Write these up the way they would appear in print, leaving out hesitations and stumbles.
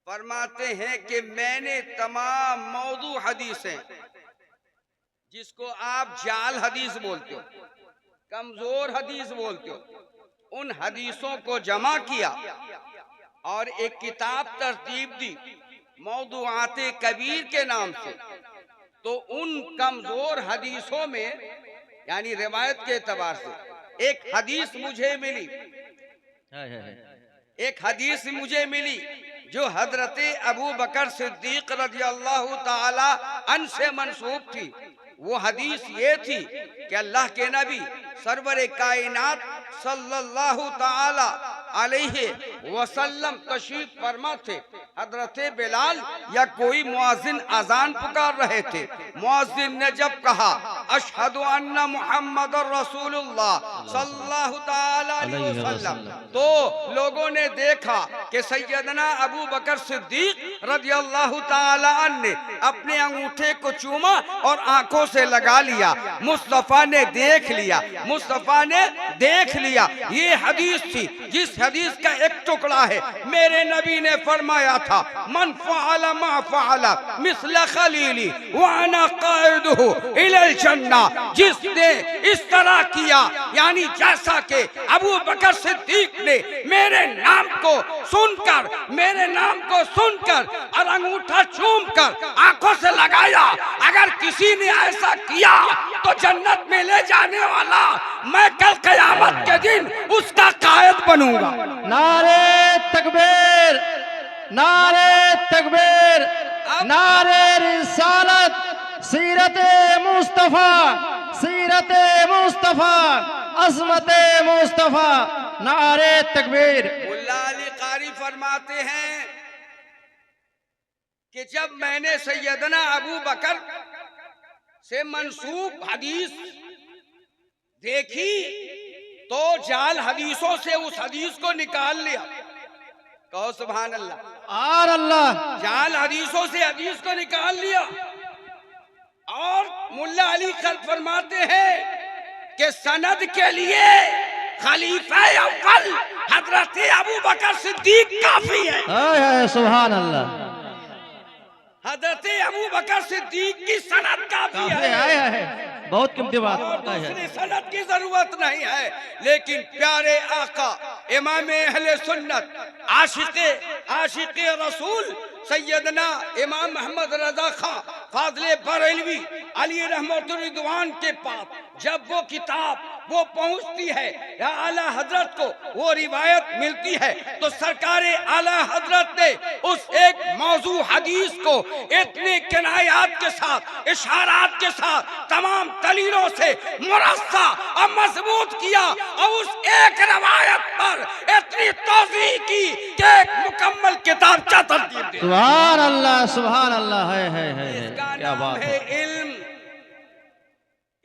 फरमाते हैं कि मैंने तमाम मौजू हदीसें, जिसको आप जाल हदीस बोलते हो, कमजोर हदीस बोलते हो, उन हदीसों को जमा किया और एक किताब तरतीब दी मौदूआते कबीर के नाम से। तो उन कमजोर हदीसों में यानी रिवायत के एतबार से एक हदीस मुझे मिली, एक हदीस मुझे मिली जो हजरत अबू बकर सिद्दीक रज़ियल्लाहु ताला अन से मंसूब थी। वो हदीस ये थी कि अल्लाह के नबी सरवर कायनात सल्लल्लाहु ताला अलैहि वसल्लम तशरीफ फरमा थे। हजरत बिलाल या कोई मुअज्जिन अजान पुकार रहे थे। मुअज्जिन ने जब कहा अशहदु अन्ना मुहम्मदुर रसूलुल्लाह सल्लल्लाहु ताला अलैहि वसल्लम, तो लोगों ने देखा कि सैयदना अबू बकर सिद्दीक रज़ियल्लाहु ताला अन्हु ने अपने अंगूठे को चूमा और आंखों से लगा लिया। मुस्तफा ने देख लिया, मुस्तफा ने देख लिया। ये हदीस थी जिस हदीस का एक टुकड़ा है। मेरे नबी ने फरमाया था मन फ़अला मा फ़अला मिस्ल खलीली व अना क़ाइदुहु इलल जन्ना, जिसने इस तरह किया यानी जैसा कि अबू बकर सिद्दीक ने मेरे नाम को सुनकर, मेरे नाम को सुनकर और अंगूठा चूमकर आंखों से लगाया, अगर किसी ने ऐसा किया तो जन्नत में ले जाने वाला मैं कल क़यामत के दिन उसका कायद बनूंगा। नारे तकबीर, नारे तकबीर, नारे रिसालत, सीरत मुस्तफा, सीरत मुस्तफा, अज़मत मुस्तफा, नारे तकबीर। मुल्ला अली कारी फरमाते हैं कि जब मैंने सैयदना अबू बकर से मंसूब हदीस देखी तो जाल हदीसों से उस हदीस को निकाल लिया। कहो सुभान अल्लाह। और अल्लाह, जाल हदीसों से हदीस को निकाल लिया। और मुल्ला अली फरमाते हैं कि सनद के लिए खलीफा अव्वल हजरत अबू बकर सिद्दीक काफी है। सुभान अल्लाह, हजरत अबू बकर सिद्दीक की सनद काफी है। बहुत कीमती बात है, दूसरी सनद की जरूरत नहीं है। लेकिन प्यारे आका इमाम अहले सुन्नत आशिक़े रसूल सैयदना इमाम मोहम्मद रजा खां फाज़िले बरेलवी अली रहमतुर रिदवान के पास जब वो किताब वो पहुंचती है या आला हजरत को वो रिवायत मिलती है, तो सरकारे आला हजरत ने उस एक मौजू हदीस को इतने किनायात के साथ, इशारात के साथ, तमाम दलीलों से मुरस्सा और मजबूत किया और उस एक रवायत पर इतनी तौज़ीह की कि एक मुकम्मल किताब तरतीब दी। सुभान अल्लाह, सुभान अल्लाह। है क्या बात है। इल्म,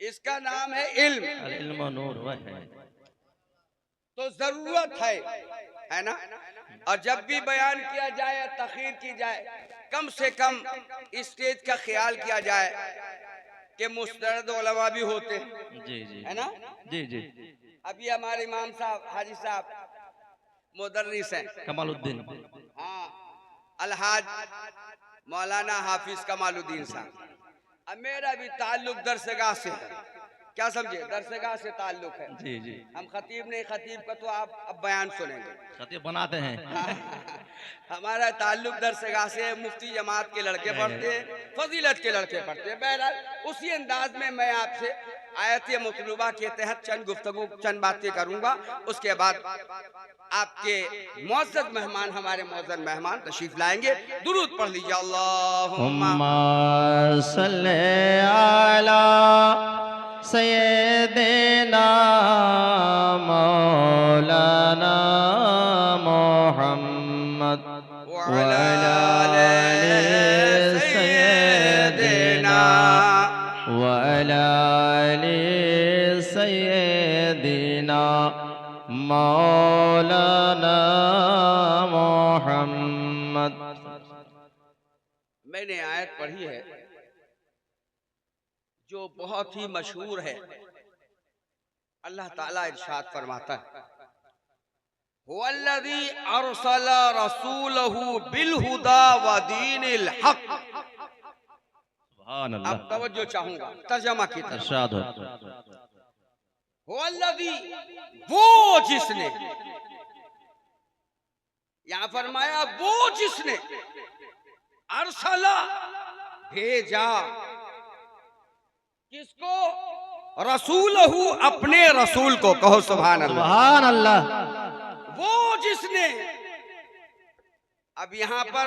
इसका नाम है इल्म। इल्म नूर है। तो जरूरत है ना। और जब भी बयान किया जाए, तखरीर की जाए, कम से कम स्टेज का ख्याल किया जाए कि मुस्तरद उलमा भी होते हैं। जी जी, है ना। जी जी। अभी हमारे इमाम साहब हाजी साहब मुदर्रिस हैं कमालुद्दीन, हाँ, अलहाज मौलाना हाफिज कमालुद्दीन साहब। अब मेरा भी ताल्लुक दरसगाह से है, क्या समझे, दरसगाह से ताल्लुक है। जी जी। हम खतीब नहीं, खतीब का तो आप अब बयान सुनेंगे, खतीब बनाते हैं। हमारा ताल्लुक दरसगाह से। मुफ्ती जमात के लड़के पढ़ते हैं, फजीलत के लड़के पढ़ते हैं। बहरहाल उसी अंदाज में मैं आपसे आयत मतलूबा के तहत चंद गुफ्तगू, चंद बातें करूंगा। उसके बाद आपके मुअज़्ज़ज़ मेहमान, हमारे मुअज़्ज़ज़ मेहमान तशरीफ लाएंगे। दुरूद पढ़ लीजिए। अल्लाहुम्मा सल्ले अला सय्यिदना मौलाना मुहम्मद व अला आलि सय्यिदना व अला आलि सय्यिदना मौलाना मुहम्मद। मैंने आयत पढ़ी है जो बहुत ही मशहूर है। अल्लाह ताला इरशाद फरमाता है हुवल्लज़ी अरसला रसूलहू बिलहुदा व दीनिल हक। सुभान अल्लाह। अब तवज्जो चाहूंगा तर्जमा की तरफ। इरशाद हो। हुवल्लज़ी, वो जिसने, यहां फरमाया वो जिसने, अरसला भेजा, किसको? रसूलहू, अपने रसूल को। कहो सुभान अल्लाह। सुभान अल्लाह। वो जिसने, अब यहां पर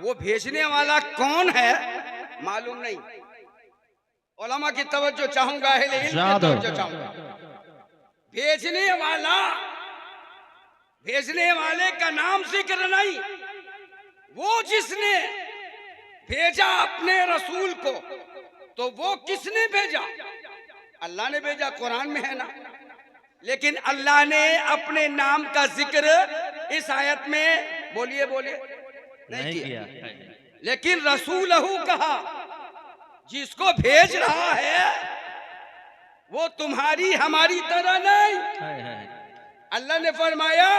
वो भेजने वाला कौन है मालूम नहीं। उलमा की तवज्जो चाहूंगा, अहले इल्म की तवज्जो चाहूंगा। भेजने वाला, भेजने वाले का नाम जिक्र नहीं। वो जिसने भेजा अपने रसूल को, तो वो किसने भेजा? अल्लाह ने भेजा, कुरान में है ना। लेकिन अल्लाह ने अपने नाम का जिक्र इस आयत में, बोलिए बोलिए, नहीं किया। लेकिन रसूलहू कहा। जिसको भेज रहा है वो तुम्हारी हमारी तरह नहीं। अल्लाह ने फरमाया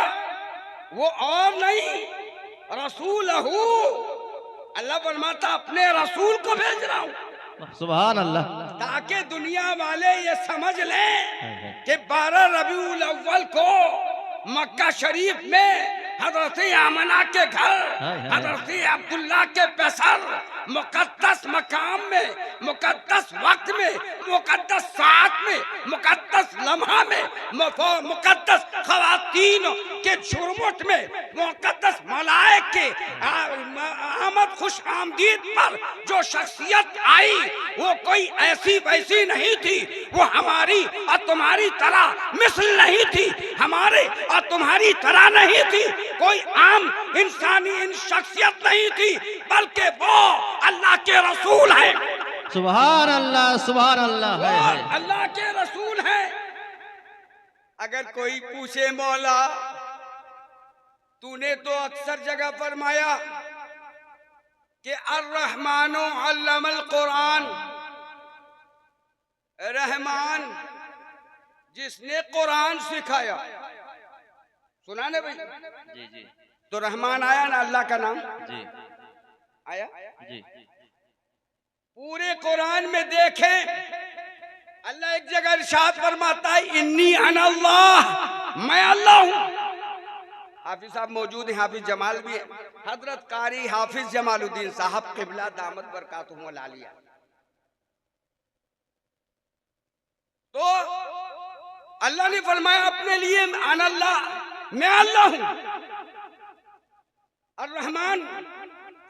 वो और नहीं, रसूलहू। अल्लाह फरमाता अपने रसूल को भेज रहा हूं, सुभान अल्लाह। ताकि दुनिया वाले ये समझ लें कि 12 रबीउल अव्वल को मक्का शरीफ में हजरत आमना के घर, हजरत अब्दुल्ला के पैसर, मुकद्दस मकाम में, मुकद्दस वक्त में, मुकद्दस साथ में, मुकद्दस लम्हा में, मुकद्दस खवातीन के झुरमुट में, मुकद्दस मलाइक के आमद खुश आमदीद पर जो शख्सियत आई, वो कोई ऐसी वैसी नहीं थी। वो हमारी और तुम्हारी तरह मिसल नहीं थी, हमारे और तुम्हारी तरह नहीं थी, कोई आम इंसानी शख्सियत नहीं थी, बल्कि वो अल्लाह के रसूल है। सुभान अल्लाह, सुभान अल्लाह। अल्लाह के रसूल है। अगर कोई पूछे मौला तूने तो अक्सर जगह फरमाया कि अर्रहमानो अल्लमल कुरान, रहमान जिसने कुरान सिखाया। सुना ना भाई? जी जी। तो रहमान आया ना अल्लाह का नाम? जी आया जी। पूरे कुरान में देखें, अल्लाह एक जगह इरशाद फरमाता है इन्नी अनल्लाह, मैं अल्लाह हूं। हाफिज साहब मौजूद हैं, हाफिज जमाल भी है, हजरत कारी हाफिज जमालुद्दीन साहब क़िबला दामत बरकातुहुम आलिया। तो अल्लाह ने फरमाया अपने लिए अनल्लाह, मैं अल्लाह हूं। और रहमान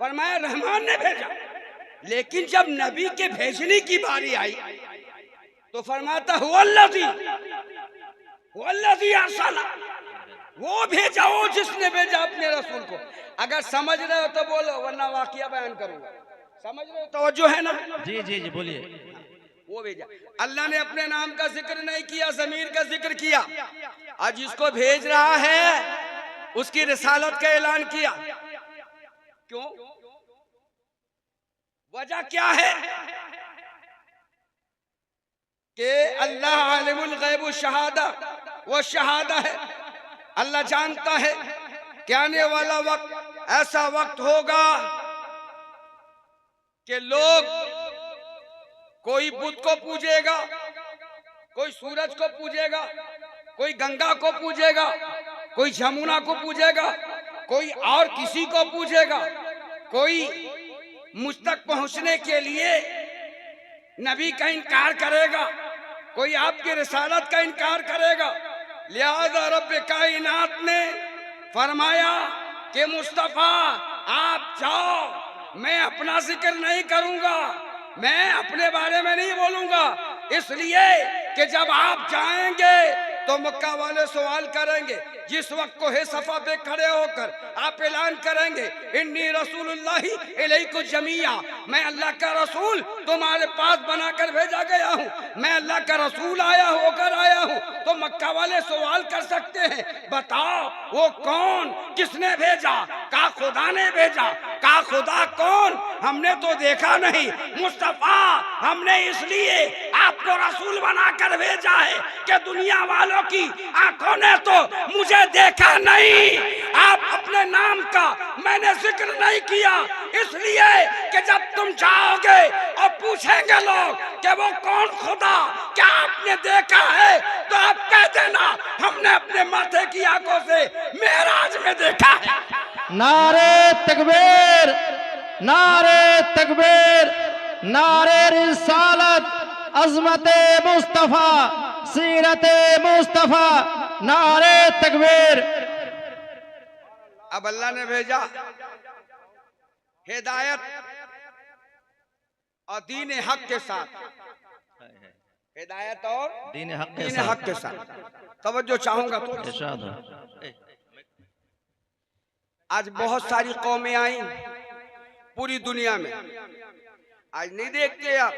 फरमाया रहमान ने भेजा। लेकिन जब नबी के भेजने की बारी आई तो फरमाता हुवल्लज़ी अरसला, वो भेजा, वो जिसने भेजा अपने रसूल को। अगर समझ रहे हो तो बोलो, वरना वाकया बयान करूंगा। समझ रहे हो? तवज्जो है ना? जी जी जी, बोलिए। वो भेजा। अल्लाह ने अपने नाम का जिक्र नहीं किया, ज़मीर का जिक्र किया। आज जिसको भेज रहा है उसकी रिसालत का ऐलान किया। क्यों? वजह क्या है कि अल्लाह आलिमुल गैब व शहादा, वो शहादा है। अल्लाह जानता है कि आने वाला वक्त ऐसा वक्त होगा कि लोग कोई बुत को पूजेगा, कोई सूरज को पूजेगा, कोई गंगा को पूजेगा, कोई जमुना को पूजेगा, कोई और किसी को पूजेगा, कोई मुझ तक पहुंचने के लिए नबी का इनकार करेगा, कोई आपकी रिसालत का इनकार करेगा। लिहाजा रब कायनात ने फरमाया कि मुस्तफा आप जाओ, मैं अपना जिक्र नहीं करूंगा, मैं अपने बारे में नहीं बोलूंगा, इसलिए कि जब आप जाएंगे तो मक्का वाले सवाल करेंगे। जिस वक्त को है सफा पे खड़े होकर आप ऐलान करेंगे इन्नी रसूलुल्लाही इलैकुम जमीआ, मैं अल्लाह का रसूल तुम्हारे पास बनाकर भेजा गया हूँ, मैं अल्लाह का रसूल होकर आया हूँ। तो मक्का वाले सवाल कर सकते हैं, बताओ वो कौन, किसने भेजा? का खुदा ने भेजा। का खुदा कौन? हमने तो देखा नहीं। मुस्तफा हमने इसलिए आपको रसूल बनाकर भेजा है कि दुनिया वालों की आंखों ने तो मुझे देखा नहीं। आप अपने नाम का मैंने जिक्र नहीं किया, इसलिए कि जब तुम जाओगे और पूछेंगे लोग कि वो कौन खुदा क्या आपने देखा है, तो आप कह देना हमने अपने माथे की आंखों से मेराज में देखा है। नारे तकबीर, नारे तकबीर, नारे रिसालत, अज़मते मुस्तफा, सीरते मुस्तफा, नारे तकबीर। अब अल्लाह ने भेजा हिदायत और दीन हक के साथ, हिदायत और दीन हक दीन हक के साथ। तवज्जो चाहूंगा तो इरशाद हो। आज बहुत सारी कौमें आई पूरी दुनिया में। आज नहीं देखते आप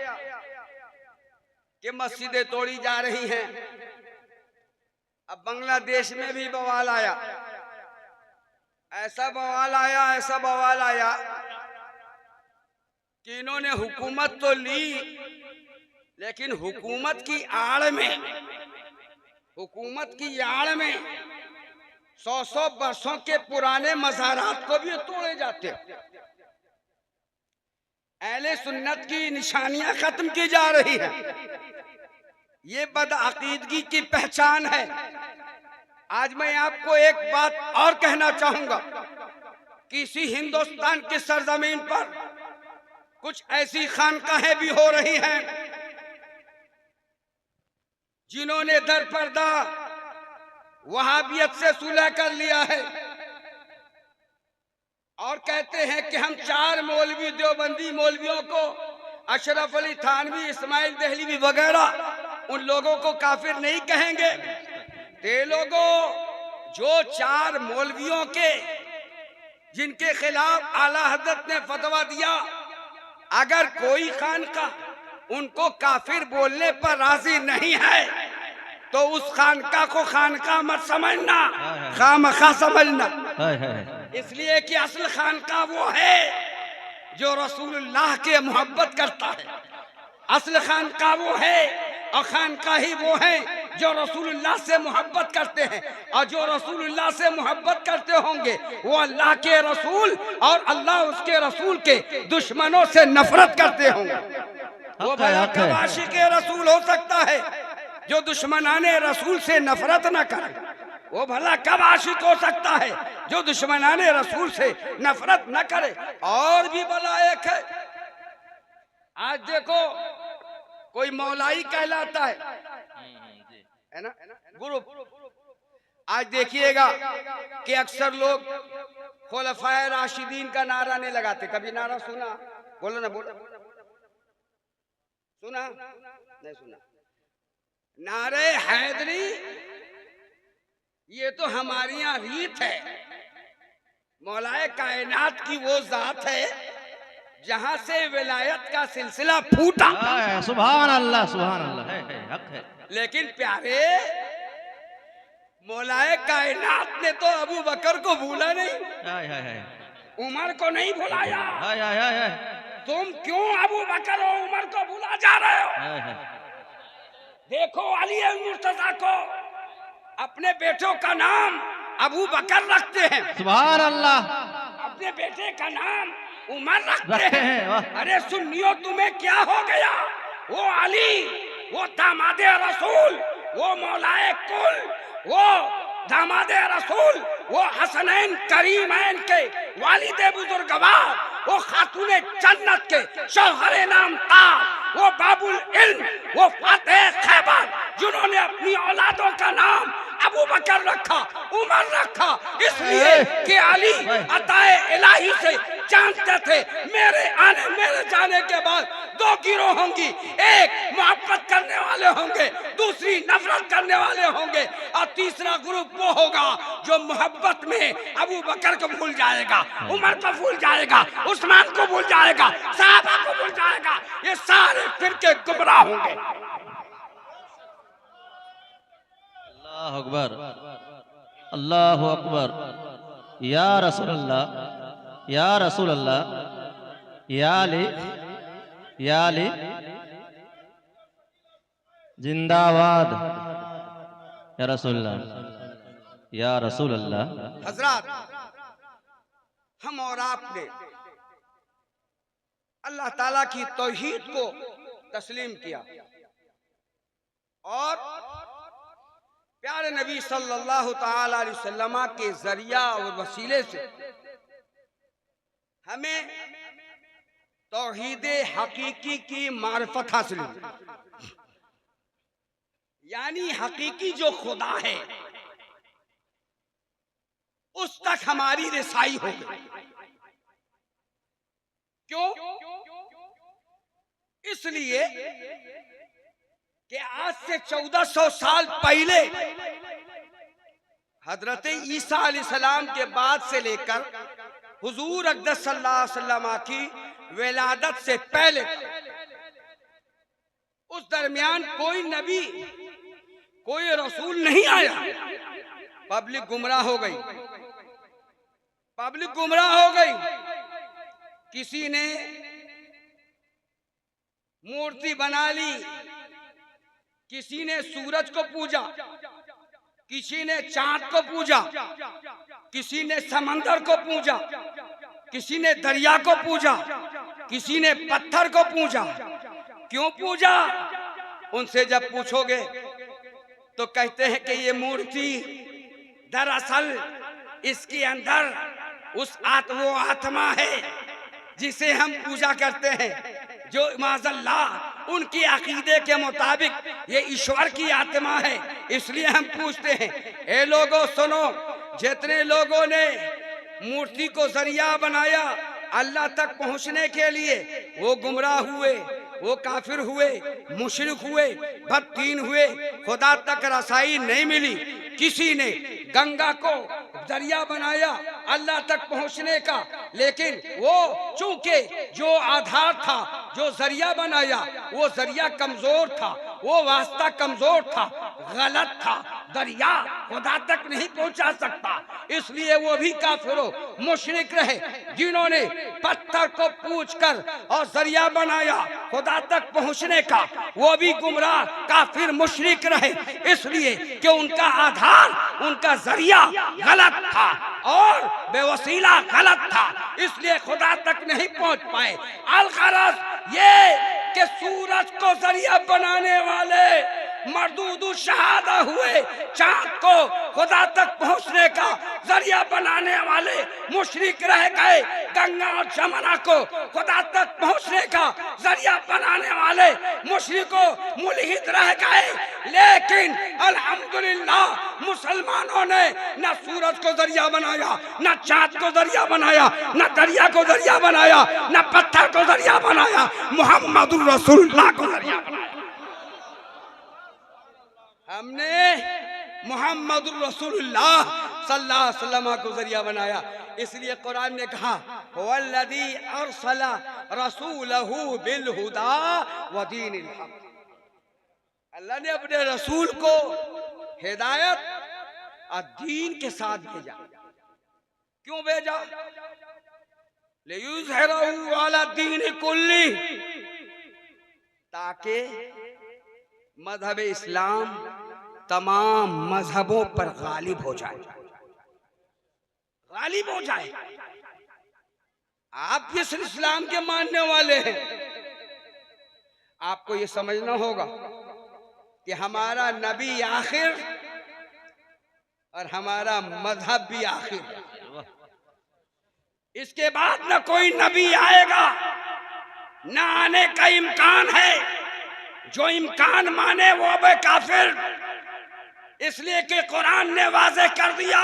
कि मस्जिदें तोड़ी जा रही हैं। अब बांग्लादेश में भी बवाल आया, ऐसा बवाल आया, ऐसा बवाल आया कि इन्होंने हुकूमत तो ली, लेकिन हुकूमत की आड़ में, हुकूमत की आड़ में 100 वर्षों के पुराने मज़ारात को भी तोड़े जाते। अहले सुन्नत की निशानियां खत्म की जा रही है। ये बदअकीदगी की पहचान है। आज मैं आपको एक बात और कहना चाहूंगा कि इसी हिंदुस्तान की सरजमीन पर कुछ ऐसी खानकाहें भी हो रही हैं जिन्होंने दरपर्दा वहाबियत से सुलह कर लिया है और कहते हैं कि हम 4 मौलवी देवबंदी मौलवियों को, अशरफ अली थानवी, इस्माइल दहलवी वगैरह, उन लोगों को काफिर नहीं कहेंगे। ते लोगों जो 4 मौलवियों के जिनके खिलाफ आला हजरत ने फतवा दिया, अगर कोई खानका उनको काफिर बोलने पर राजी नहीं है तो उस खानका को खानका मत समझना, खामखा समझना। इसलिए कि असल खानका वो है जो रसूलुल्लाह के मोहब्बत करता है। असल खानका वो है और खानका ही वो है जो रसूलुल्लाह से मोहब्बत करते हैं, और जो रसूलुल्लाह से मोहब्बत करते होंगे वो अल्लाह के रसूल और अल्लाह उसके रसूल के दुश्मनों से नफरत करते होंगे। वो भला कब आशिक रसूल हो सकता है जो दुश्मनाने रसूल से नफरत न करे? वो भला कब आशिक हो सकता है जो दुश्मनाने रसूल से नफरत न करे? और भी भला एक आज देखो कोई मौलाई कहलाता है ना ग्रुप। आज देखिएगा कि अक्सर लोग खुलफाए राशिदीन का नारा नहीं लगाते। कभी नारा सुना? बोलो ना, बोलो। सुना? नहीं सुना? नारे हैदरी ये तो हमारी यहाँ रीत है। मौलाए कायनात की वो जात है जहां से विलायत का सिलसिला फूटा। सुभान अल्लाह, सुभान अल्लाह, हक है। लेकिन प्यारे, मौलाए कायनात ने तो अबू बकर को भूला नहीं, उमर को नहीं भुलाया। तुम क्यों अबू बकर और उमर को भुला जा रहे हो? देखो अली मुर्तजा को अपने बेटों का नाम अबू बकर रखते हैं, सुभान अल्लाह। अपने बेटे का नाम उमर रखते हैं। अरे सुन्नियों, तुम्हें क्या हो गया? वो अली, वो दामादे रसूल, वो मौलाए कुल, वो दामादे रसूल, वो हसनैन करीमैन के वालिदे बुजुर्गवार, वो खातूने जन्नत के शौहरे नाम था, वो बाबुल इल्म, वो फातेह खैबर, जिन्होंने अपनी औलादों का नाम अबू बकर रखा, उमर रखा, इसलिए कि अली अताए इलाही से जानते थे मेरे जाने के बाद 2 गिरोह होंगी। एक मोहब्बत करने वाले होंगे, दूसरी नफरत करने वाले होंगे, और तीसरा ग्रुप वो होगा जो मोहब्बत में अबू बकर को भूल जाएगा, उमर को भूल जाएगा, उस्मान को भूल जाएगा, सहाबा को भूल जाएगा। ये सारे फिरके गुमराह होंगे। अल्लाह अकबर, अल्लाह अकबर। या रसूल अल्लाह, या रसूल अल्लाह, या अली, या अली, जिंदाबाद या रसूल अल्लाह, या रसूल अल्लाह। हजरात, हम और आपने अल्लाह ताला की तौहीद को तस्लीम किया और प्यारे नबी सल्लल्लाहु ताला अलैहि वसल्लम के जरिया और वसीले से हमें तौहीद हकीकी की मारिफत हासिल हुई, यानी हकीकी जो खुदा है उस तक हमारी रसाई हो गई। क्यों? इसलिए कि आज से 1400 साल पहले हजरत ईसा अलैहिस्सलाम के बाद से लेकर हुजूर अक़दस सल्लल्लाहु अलैहि वसल्लम की विलादत से पहले उस दरमियान कोई नबी, कोई रसूल नहीं आया। पब्लिक गुमराह हो गई, पब्लिक गुमराह हो गई। किसी ने मूर्ति बना ली, किसी ने सूरज को पूजा, किसी ने चांद को पूजा, किसी ने समंदर को पूजा, किसी ने दरिया को पूजा, किसी ने पत्थर को पूजा। क्यों पूजा? उनसे जब पूछोगे तो कहते हैं कि ये मूर्ति दरअसल इसके अंदर उस वो आत्मा है जिसे हम पूजा करते हैं, जो माज़अल्लाह उनकी अकीदे के मुताबिक ये ईश्वर की आत्मा है, इसलिए हम पूछते हैं। ए लोगों सुनो, जितने लोगों ने मूर्ति को जरिया बनाया अल्लाह तक पहुंचने के लिए, वो गुमराह हुए, वो काफिर हुए, मुशरिक हुए, बददीन हुए, खुदा तक रसाई नहीं मिली। किसी ने गंगा को जरिया बनाया अल्लाह तक पहुंचने का, लेकिन वो चूंकि जो आधार था, जो जरिया बनाया वो जरिया कमजोर था, वो वास्ता कमजोर था, गलत था, दरिया खुदा तक नहीं पहुंचा सकता, इसलिए वो भी काफिरों मुशरिक रहे। जिन्होंने पत्थर को पूछकर और जरिया बनाया खुदा तक पहुंचने का, वो भी गुमराह काफिर मुशरिक रहे, इसलिए कि उनका आधार, उनका जरिया गलत था और बेवसीला गलत था, इसलिए खुदा तक नहीं पहुंच पाए। अलगरज ये कि सूरज को जरिया बनाने वाले मरदूदु शहादा हुए, चांद को खुदा तक पहुंचने का जरिया बनाने वाले मुशरिक रह गए, गंगा और जमुना को खुदा तक पहुंचने का जरिया बनाने वाले मुशरिकों मुल्हिद रह गए। लेकिन अल्हम्दुलिल्लाह मुसलमानों ने न सूरज को जरिया बनाया, न चांद को जरिया बनाया, न दरिया को जरिया बनाया, न पत्थर को जरिया बनाया, मुहम्मदुर रसूलुल्लाह को जरिया बनाया। हमने मुहम्मदुर रसूलुल्लाह सल्लल्लाहु अलैहि वसल्लम को जरिया बनाया। इसलिए कुरान ने कहा वल्लज़ी अरसला रसूलहू बिल हुदा व दीनिल हक, अल्लाह ने अपने रसूल को हिदायत और दीन के साथ भेजा। क्यों भेजा? लियुज़हिरहू अला दीन कुल्ली, ताकि मजहब इस्लाम तमाम मजहबों पर गालिब हो जाए, गालिब हो जाए। आप जिस इस्लाम के मानने वाले हैं, आपको ये समझना होगा कि हमारा नबी आखिर और हमारा मजहब भी आखिर है। इसके बाद न कोई नबी आएगा, न आने का इम्कान है। जो इम्कान माने वो भी काफिर, इसलिए कि कुरान ने वाज़ेह कर दिया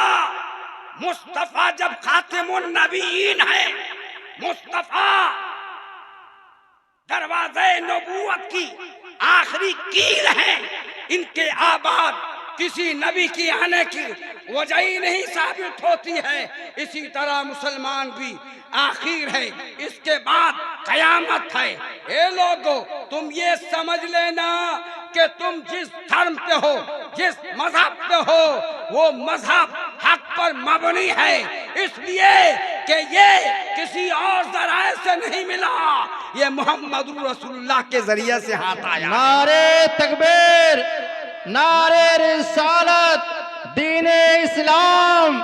मुस्तफा जब खातिमुन नबीयीन है, मुस्तफा दरवाजे नबूवत की आखिरी कील है, इनके आबाद किसी नबी की आने की वजह ही नहीं साबित होती है। इसी तरह मुसलमान भी आखिर है, इसके बाद कयामत है। ए लोगों, तुम ये समझ लेना कि तुम जिस धर्म पे हो, जिस मजहब पे हो, वो मजहब हक पर मबनी है, इसलिए कि ये किसी और जराए से नहीं मिला, ये मोहम्मद रसूलुल्लाह के जरिए से हाथ आया। नारे तकबीर, नारे रिसालत, दीने इस्लाम,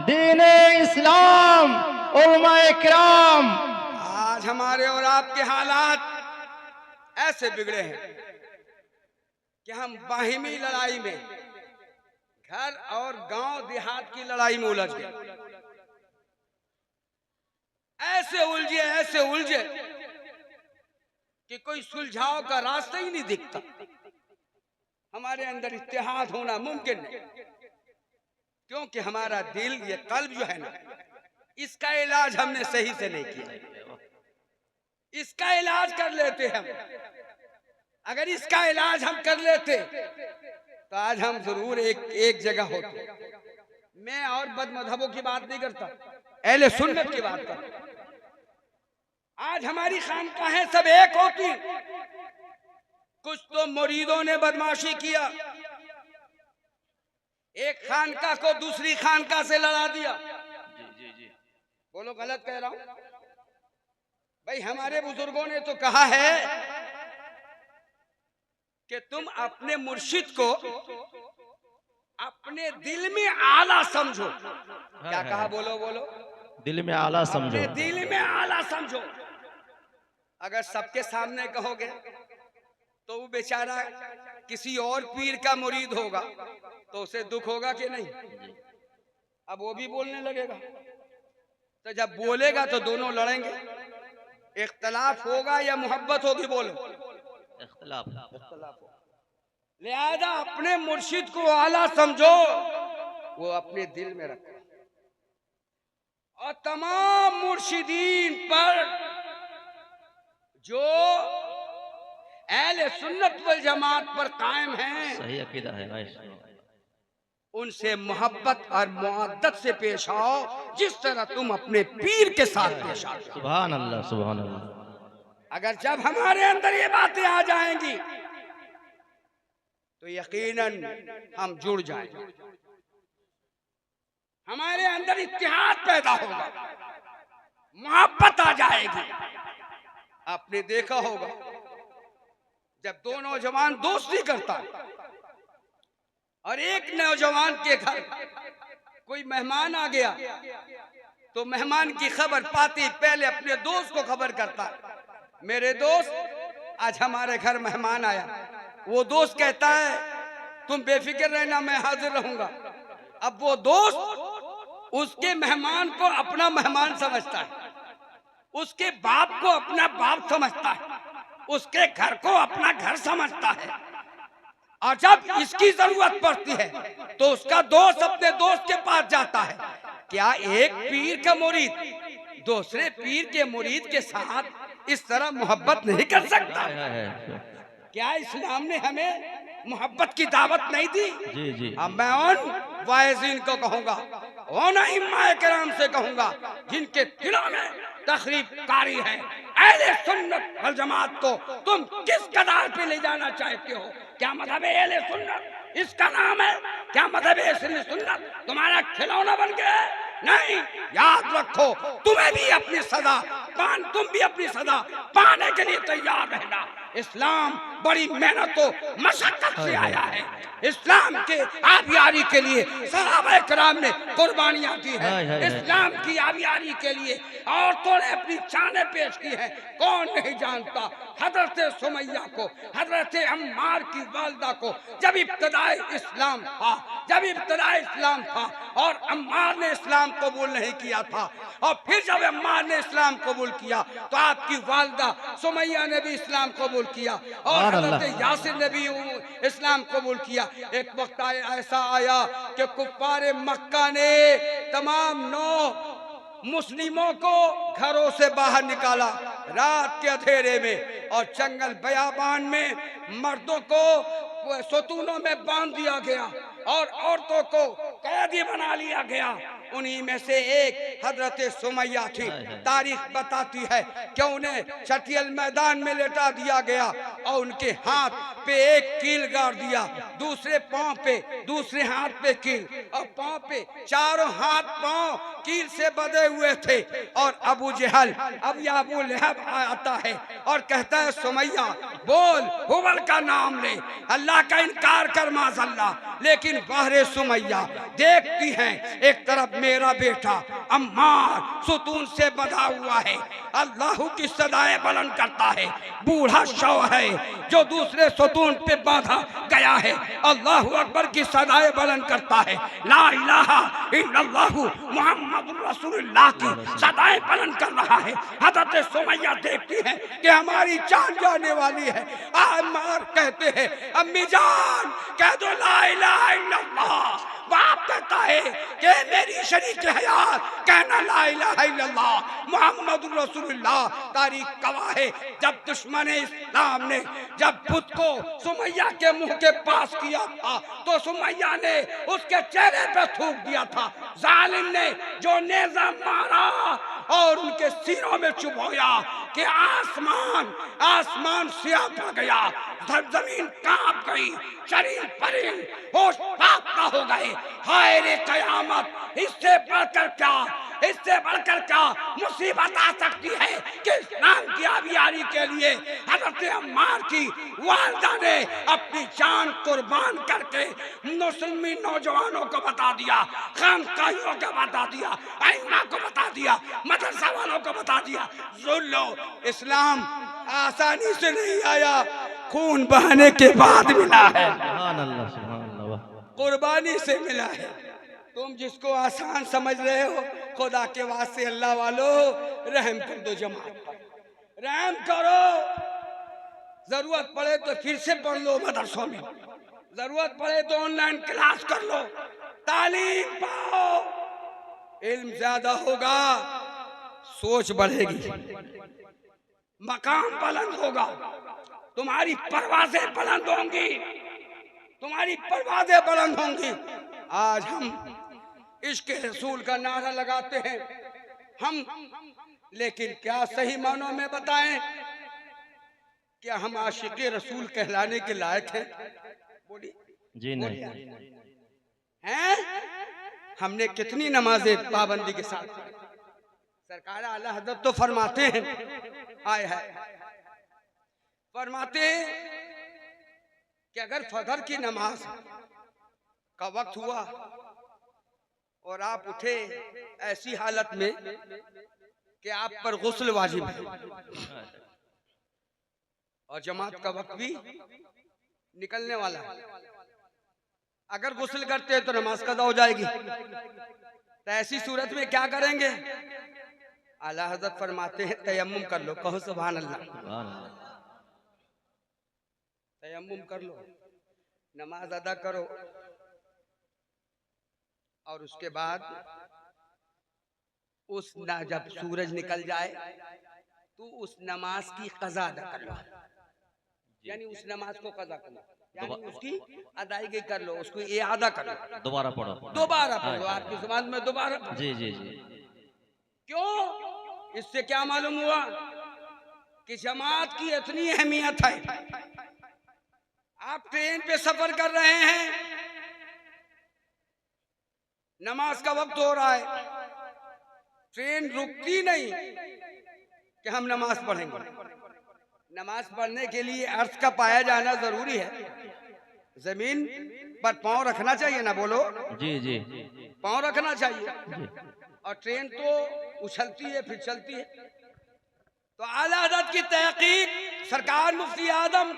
दीने इस्लाम, उलमाए किराम। आज हमारे और आपके हालात ऐसे बिगड़े हैं कि हम बाहिमी लड़ाई में, घर और गांव देहात की लड़ाई में उलझ गए। ऐसे उलझे कि कोई सुलझाव का रास्ता ही नहीं दिखता। हमारे अंदर इत्तेहाद होना मुमकिन नहीं, क्योंकि हमारा दिल, ये कल्ब जो है ना, इसका इलाज हमने सही से नहीं किया। इसका इलाज कर लेते हम, अगर इसका इलाज हम कर लेते तो आज हम जरूर एक जगह होते। मैं और बदमज़हबों की बात नहीं करता, अहले सुन्नत की बात करता। आज हमारी खानकाहें सब एक होती, कुछ तो मुरीदों ने बदमाशी किया, एक खानका को दूसरी खानका से लड़ा दिया। बोलो गलत कह रहा हूं भाई? हमारे बुजुर्गों ने तो कहा है कि तुम अपने मुर्शिद को अपने दिल में आला समझो। क्या कहा? बोलो बोलो। दिल में आला समझो। अपने दिल में आला समझो। अगर सबके सामने कहोगे तो वो बेचारा किसी और पीर का मुरीद होगा तो उसे दुख होगा कि नहीं? अब वो भी बोलने लगेगा, तो जब बोलेगा तो दोनों लड़ेंगे। इख्तलाफ होगा या मोहब्बत होगी? बोलो। इख्तलाफ। लिहाजा अपने मुर्शिद को आला समझो, वो अपने दिल में रखो। और तमाम मुर्शिदीन पर जो अहले सुन्नत वल जमात पर कायम हैं, सही अकीदा है, उनसे मोहब्बत और मुअद्दत से पेश आओ, जिस तरह तुम अपने पीर के साथ पेश आओ। सुभान अल्लाह, सुभान अल्लाह। अगर जब हमारे अंदर ये बातें आ जाएंगी तो यकीनन हम जुड़ जाएंगे, हमारे अंदर इत्तेहाद पैदा होगा, मोहब्बत आ जाएगी। आपने देखा होगा जब दो नौजवान दोस्ती करता है और एक नौजवान के घर कोई मेहमान आ गया तो मेहमान की खबर पाती पहले अपने दोस्त को खबर करता है, मेरे दोस्त आज हमारे घर मेहमान आया। वो दोस्त कहता है तुम बेफिक्र रहना, मैं हाजिर रहूंगा। अब वो दोस्त उसके मेहमान को अपना मेहमान समझता है, उसके बाप को अपना बाप समझता है, उसके घर को अपना घर समझता है। और जब इसकी जरूरत पड़ती है तो उसका दोस्त अपने दोस्त के पास जाता है। क्या एक पीर का मुरीद दूसरे पीर के मुरीद के साथ इस तरह मोहब्बत नहीं कर सकता? क्या इस्लाम ने हमें मोहब्बत की दावत नहीं दी? जी जी। अब मैं उन वाइज़ीन को कहूंगा, उन इमाम किराम से कहूंगा जिनके दिलों में तखरीब कारी है, अहले सुन्नत वल जमात को तुम किस कदार पे ले जाना चाहते हो? क्या मजहब अहले सुन्नत इसका नाम है? क्या मजहब अहले सुन्नत तुम्हारा खिलौना बन गया? नहीं, याद रखो तुम्हें भी अपनी सजा तुम भी अपनी सजा पाने के लिए तैयार रहना। इस्लाम बड़ी मेहनतों मशक्कत से आया है। इस्लाम के आबियारी के लिए सहाबा किराम ने कुर्बानियां दी है। इस्लाम की आबियारी के लिए औरतों ने अपनी जानें पेश की है। कौन नहीं जानता हजरत सुमैया को, हजरत अम्मार की वालिदा को, जब इब्तिदाए इस्लाम था और अम्मार ने इस्लाम कबूल नहीं किया था, और फिर जब अम्मार ने इस्लाम कबूल किया तो आपकी वालिदा सुमैया ने भी इस्लाम कबूल किया और हजरत यासिर ने भी इस्लाम कबूल किया। एक वक्त ऐसा आया कि कुफ्फारे मक्का ने तमाम 9 मुस्लिमों को घरों से बाहर निकाला रात के अंधेरे में, और जंगल बयाबान में मर्दों को सतूनों में बांध दिया गया और औरतों को कैदी बना लिया गया। उन्हीं में से एक हजरत सुमैया थी। तारीख बताती है कि उन्हें चटियल मैदान में लेटा दिया गया और उनके हाथ पे एक कील गाड़ दिया, दूसरे पांव पे, दूसरे हाथ पे कील और पांव पे, चारों हाथ पांव कील से बंधे हुए थे। और अबू जहल, अब यह अबू लहब आता है और कहता है सुमैया बोल, हुबल का नाम ले, अल्लाह का इनकार कर माज़अल्लाह। लेकिन बहरे सुमैया देखती हैं एक तरफ मेरा बेटा अम्मार सुतून से बंधा हुआ है, अल्लाह की सदाएं बुलंद करता है, बूढ़ा शव है जो दूसरे सुतून पे बांधा गया है, अल्लाह अकबर की सदाएं बुलंद करता है, ला इलाहा इल्लल्लाहु मुहम्मदुर रसूलुल्लाह की सदाएं बुलंद कर रहा है। हज़रत सुमैया देखती है कि हमारी जान जाने वाली है। अम्मार कहते हैं अम्मी जान कह दो ला इलाहा इल्लल्लाह। बाप कहता है कि मेरी शरीक हयात कहना ला इलाहा इल्लल्लाह मुहम्मदुर रसूलुल्लाह। तारीख गवाह है जब दुश्मन इस्लाम ने जब खुद को सुमैया के मुंह के पास किया था तो सुमैया ने उसके चेहरे पे थूक दिया था। जालिम ने जो नेज़ा मारा और उनके सीनों में चुभोया कि आसमान सियाह पड़ गया, जमीन कांप गई, शरीर परिंद होश पाता हो गए। हाय रे कयामत, इससे बढ़कर क्या, इससे बढ़कर क्या मुसीबत आ सकती है कि इस्लाम की आबियारी के लिए हज़रत अम्मार की वालिदा ने अपनी जान कुर्बान करके मुस्लिम नौजवानों को बता दिया, खानकाहियों को बता दिया, आइम्मा को बता दिया, मदरसा वालों को बता दिया, सुन लो इस्लाम आसानी से नहीं आया, खून बहाने के बाद मिला है, कुर्बानी से मिला है। तुम जिसको आसान समझ रहे हो, खुदा के वास्ते अल्लाह वालों रहम कर दो, जमात पर रहम करो। जरूरत पड़े तो फिर से पढ़ लो मदरसों में, जरूरत पड़े तो ऑनलाइन क्लास कर लो, तालीम पाओ, इल्म ज्यादा होगा, सोच बढ़ेगी, मकाम बुलंद होगा, तुम्हारी परवाजें बुलंद होंगी, तुम्हारी परवाजें बुलंद होंगी। आज हम इश्क रसूल का नारा लगाते हैं हम, लेकिन क्या सही मानों में बताएं, क्या हम आशिक़े रसूल कहलाने के लायक हैं? बोलिए जी नहीं हैं? हमने कितनी नमाजें पाबंदी के साथ, सरकार आला हज़रत तो फरमाते हैं, आए है फरमाते हैं कि अगर फजर की नमाज का वक्त हुआ और आप उठे ऐसी हालत में कि आप पर गुस्ल वाजिब है और जमात का वक्त भी निकलने वाला है, अगर गुस्ल करते हैं तो नमाज कज़ा हो जाएगी, तो ऐसी सूरत में क्या करेंगे? आला हज़रत फरमाते हैं तयम्मुम कर लो, कहो सुभान अल्लाह, तयम्मुम कर लो, नमाज अदा करो और उसके बाद उस जब सूरज निकल जाए तो उस नमाज की कज़ा अदा कर लो, यानी उस नमाज को कज़ा कर लो, यानी उसकी अदायगी कर लो, उसको इआदा कर लो, दोबारा पढ़ो, दोबारा पढ़ो, आपकी ज़ुबान में दोबारा पढ़ो। जी जी जी। क्यों? इससे क्या मालूम हुआ कि जमात की इतनी अहमियत है। आप ट्रेन पे सफर कर रहे हैं, नमाज का वक्त हो रहा है, ट्रेन रुकती नहीं कि हम नमाज पढ़ेंगे। नमाज पढ़ने के लिए अर्श का पाया जाना जरूरी है, जमीन पर पांव रखना चाहिए ना, बोलो जी जी, पांव रखना चाहिए, और ट्रेन तो उछलती है फिर चलती है। तो आला हज़रत की तहकीक सरकार मुफ्ती आदम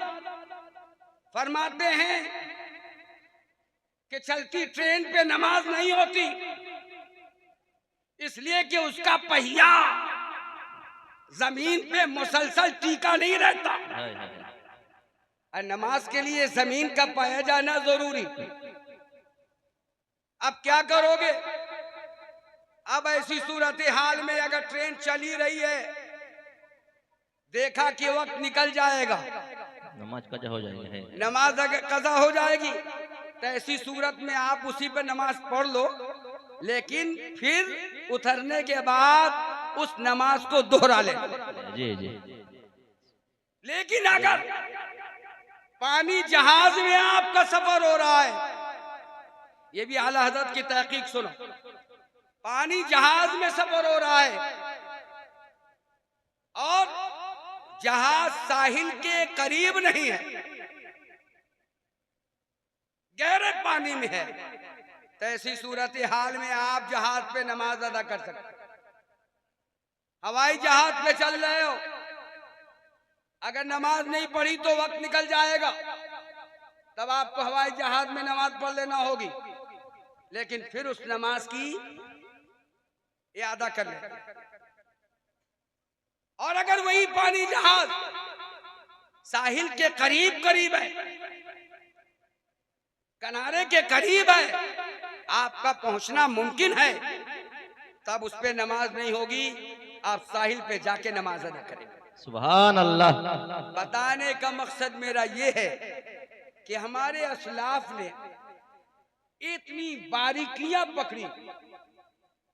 फरमाते हैं कि चलती ट्रेन पे नमाज नहीं होती, इसलिए कि उसका पहिया जमीन पे मुसलसल टीका नहीं रहता, और नमाज के लिए जमीन का पाया जाना जरूरी। अब क्या करोगे? अब ऐसी सूरत हाल में अगर ट्रेन चली रही है, देखा कि वक्त निकल जाएगा, नमाज कज़ा हो जाएगी, नमाज अगर कज़ा हो जाएगी, तो ऐसी सूरत में आप उसी पे नमाज पढ़ लो, लेकिन फिर उतरने के बाद उस नमाज को दोहरा ले। जी जी। लेकिन अगर पानी जहाज में आपका सफर हो रहा है, ये भी आला हजरत की तहकीक सुनो, पानी जहाज में सफर हो रहा है और जहाज साहिल के करीब नहीं है, गहरे पानी में है, तो ऐसी सूरत हाल में आप जहाज पे नमाज अदा कर सकते। हवाई जहाज पे चल रहे हो, अगर नमाज नहीं पढ़ी तो वक्त निकल जाएगा, तब आपको हवाई जहाज में नमाज पढ़ लेना होगी, लेकिन फिर उस नमाज की अदा कर ले। और अगर वही पानी जहाज साहिल के करीब करीब है, किनारे के करीब है, आपका पहुंचना मुमकिन है, तब उस पे नमाज नहीं होगी, आप साहिल पे जाके नमाज अदा करेंगे। सुभान अल्लाह। बताने का मकसद मेरा ये है कि हमारे असलाफ ने इतनी बारीकियां पकड़ी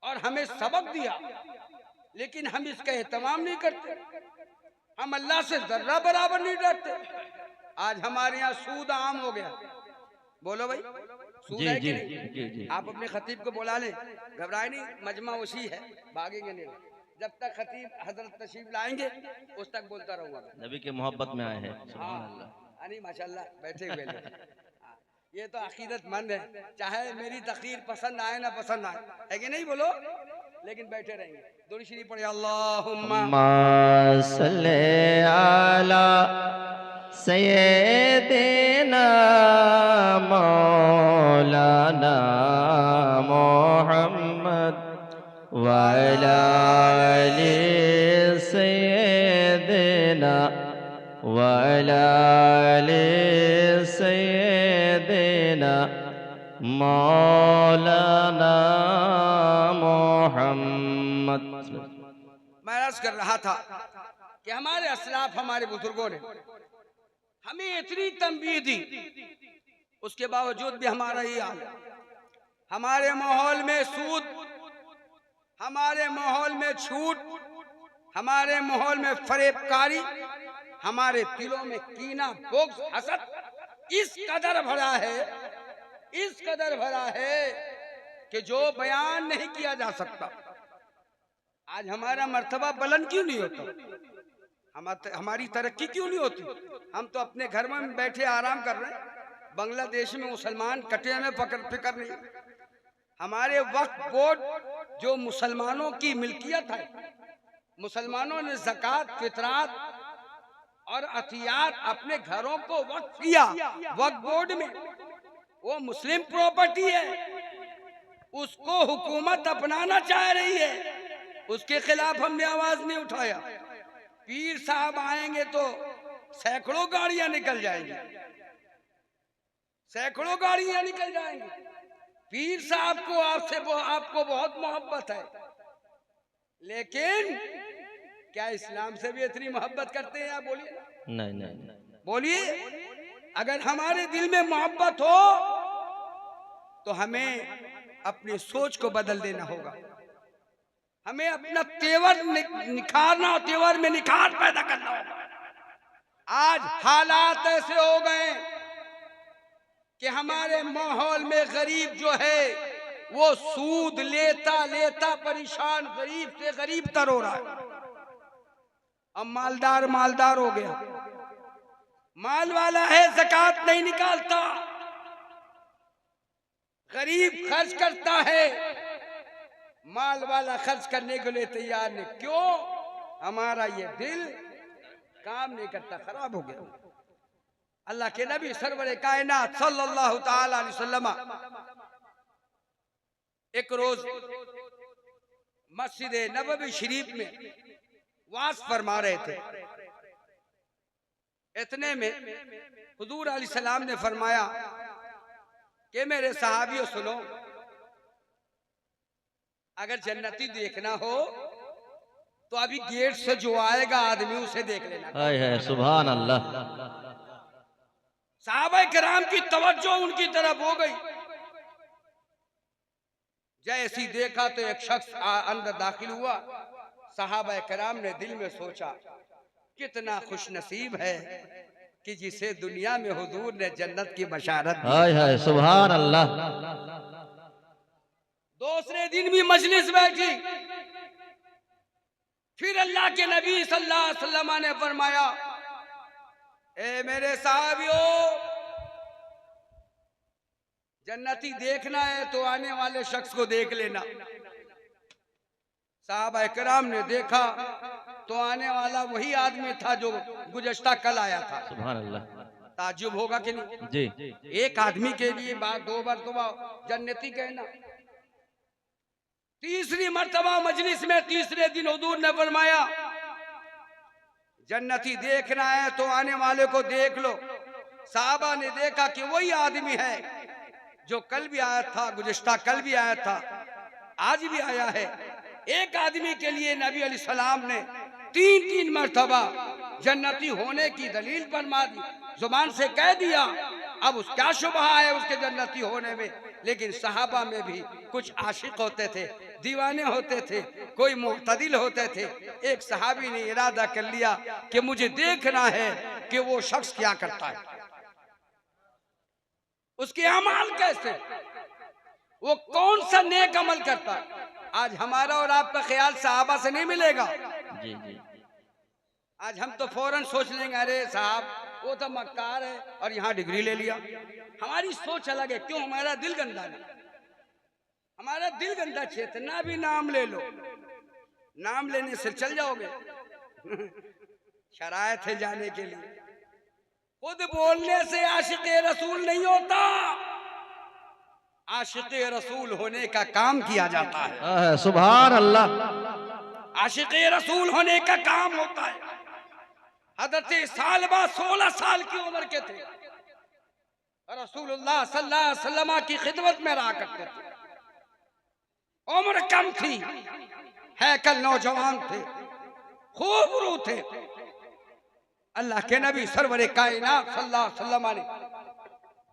और हमें सबक दिया, लेकिन हम इसका एहतमाम नहीं करते। हम अल्लाह से जर्रा बराबर नहीं डरते। आज हमारे यहाँ सूद आम हो गया। बोलो भाई, सूद जी है जी कि नहीं? जी जी। आप अपने खतीब को बुला लें, घबराए नहीं, मजमा उसी है, भागेंगे नहीं। जब तक खतीब हजरत तशरीफ लाएंगे उस तक बोलता रहूंगा। नबी के मोहब्बत में आए हैं। सुभान हाँ, अल्लाह। अरे माशाल्लाह, बैठे हुए लोग। हाँ, ये तो अकीदतमंद है, चाहे मेरी तकरीर पसंद आए ना पसंद आए, है कि नहीं बोलो, लेकिन बैठे रहेंगे। दुरूद शरीफ पढ़े, अल्लाहुम्मा सल्ले अला सय्यिदिना मौलाना मोहम्मद व अला आलि सय्यिदिना व अला आलि सय्यिदिना मौलाना मोहम्मद। मैं अर्ज कर रहा था कि हमारे असलाफ, हमारे बुजुर्गों ने हमें इतनी तंबीह दी, उसके बावजूद भी हमारा ये हाल है। हमारे माहौल में सूद, हमारे माहौल में छूट, हमारे माहौल में फरेबकारी, हमारे दिलों में कीना, बुग़्ज़, हसद इस कदर भरा है, इस कदर भरा है कि जो बयान नहीं किया जा सकता। आज हमारा मर्तबा बुलंद क्यों नहीं होता? हमारी तरक्की क्यों नहीं होती? हम तो अपने घर में बैठे आराम कर रहे हैं। बांग्लादेश में मुसलमान कटे में फिक्र नहीं। हमारे वक्फ बोर्ड जो मुसलमानों की मिल्कियत है, मुसलमानों ने ज़कात, फितरात और अतियात अपने घरों को वक्फ किया वक्फ बोर्ड में, वो मुस्लिम प्रॉपर्टी है, उसको हुकूमत अपनाना चाह रही है, उसके खिलाफ हमने आवाज नहीं उठाया। पीर साहब आएंगे तो सैकड़ों गाड़ियां निकल जाएंगी, सैकड़ों गाड़ियां निकल जाएंगी। पीर साहब को आपको बहुत मोहब्बत है, लेकिन क्या इस्लाम से भी इतनी मोहब्बत करते हैं आप? बोलिए नहीं नहीं, बोलिए। अगर हमारे दिल में मोहब्बत हो तो हमें अपनी सोच को बदल देना होगा, हमें अपना तेवर निखारना, तेवर में निखार पैदा करना होगा। आज हालात ऐसे हो गए कि हमारे माहौल में गरीब जो है वो सूद लेता लेता परेशान, गरीब से गरीब तर हो रहा है। अब मालदार मालदार हो गया, माल वाला है ज़कात नहीं निकालता, गरीब खर्च करता है, माल वाला खर्च करने के लिए तैयार नहीं। क्यों? हमारा ये दिल काम नहीं करता, खराब हो गया। अल्लाह के नबी सरवर कायनात सल्लल्लाहु ताला अलैहि वसल्लम एक रोज मस्जिद नबवी शरीफ में वास फरमा रहे थे। इतने में हुजूर अलैहिस्सलाम ने फरमाया कि मेरे सहाबियों सुनो, अगर जन्नती देखना हो तो अभी गेट से जो आएगा आदमी उसे देख लेना। हाय हाय, सुभान अल्लाह। सहाबा किराम की तवज्जो उनकी तरफ हो गई। जैसी देखा तो एक शख्स अंदर दाखिल हुआ। सहाबा कराम ने दिल में सोचा, कितना खुश नसीब है कि जिसे दुनिया में हुजूर ने जन्नत की बशारत दी। हाय हाय सुभान अल्लाह। दूसरे दिन भी मजलिस बैठी, फिर अल्लाह के नबी सल्लल्लाहु अलैहि वसल्लम ने फरमाया, ए मेरे साहबियों, जन्नती देखना है तो आने वाले शख्स को देख लेना। साहबा कराम ने देखा तो आने वाला वही आदमी था जो गुज़श्ता कल आया था। सुभान अल्लाह। ताज्जुब होगा कि नहीं जी। एक आदमी के लिए बात दो मरतबा जन्नती कहना। तीसरी मर्तबा मजलिस में तीसरे दिन हुजूर ने फरमाया, जन्नती देखना है तो आने वाले को देख लो। साहबा ने देखा कि वही आदमी है जो कल भी आया था, गुज़श्ता कल भी आया था, आज भी आया है। एक आदमी के लिए नबी अलैहिस्सलाम ने तीन तीन मर्तबा जन्नती होने की दलील फरमा दी, जुबान से कह दिया। अब उस क्या शुबहा है उसके जन्नती होने में। लेकिन सहाबा में भी कुछ आशिक होते थे, दीवाने होते थे, कोई मुअतदिल होते थे। एक सहाबी ने इरादा कर लिया कि मुझे देखना है कि वो शख्स क्या करता है, उसके अमाल कैसे, वो कौन सा नेक अमल करता है। आज हमारा और आपका ख्याल सहाबा से नहीं मिलेगा। जी जी। आज हम तो फौरन सोच लेंगे, अरे साहब वो तो मक्कार है और यहाँ डिग्री ले लिया। हमारी सोच अलग है। क्यों? हमारा दिल गंदा नहीं, हमारा दिल गंदा। चेतना भी नाम ले लो, नाम लेने से चल जाओगे। शरायत है जाने के लिए। खुद बोलने से आशिक रसूल नहीं होता, आशिक रसूल होने का काम किया जाता है। सुभान अल्लाह। आशिक रसूल होने का काम होता है। हज़रत सालबा 16 साल की उम्र के थे, रसूलुल्लाह सल्लल्लाहु अलैहि वसल्लम की खिदमत में रहा करते थे। उम्र कम थी, हैकल नौजवान थे, खूब रू थे। अल्लाह के नबी सरवरे कायनात सल्लल्लाहु अलैहि वसल्लम ने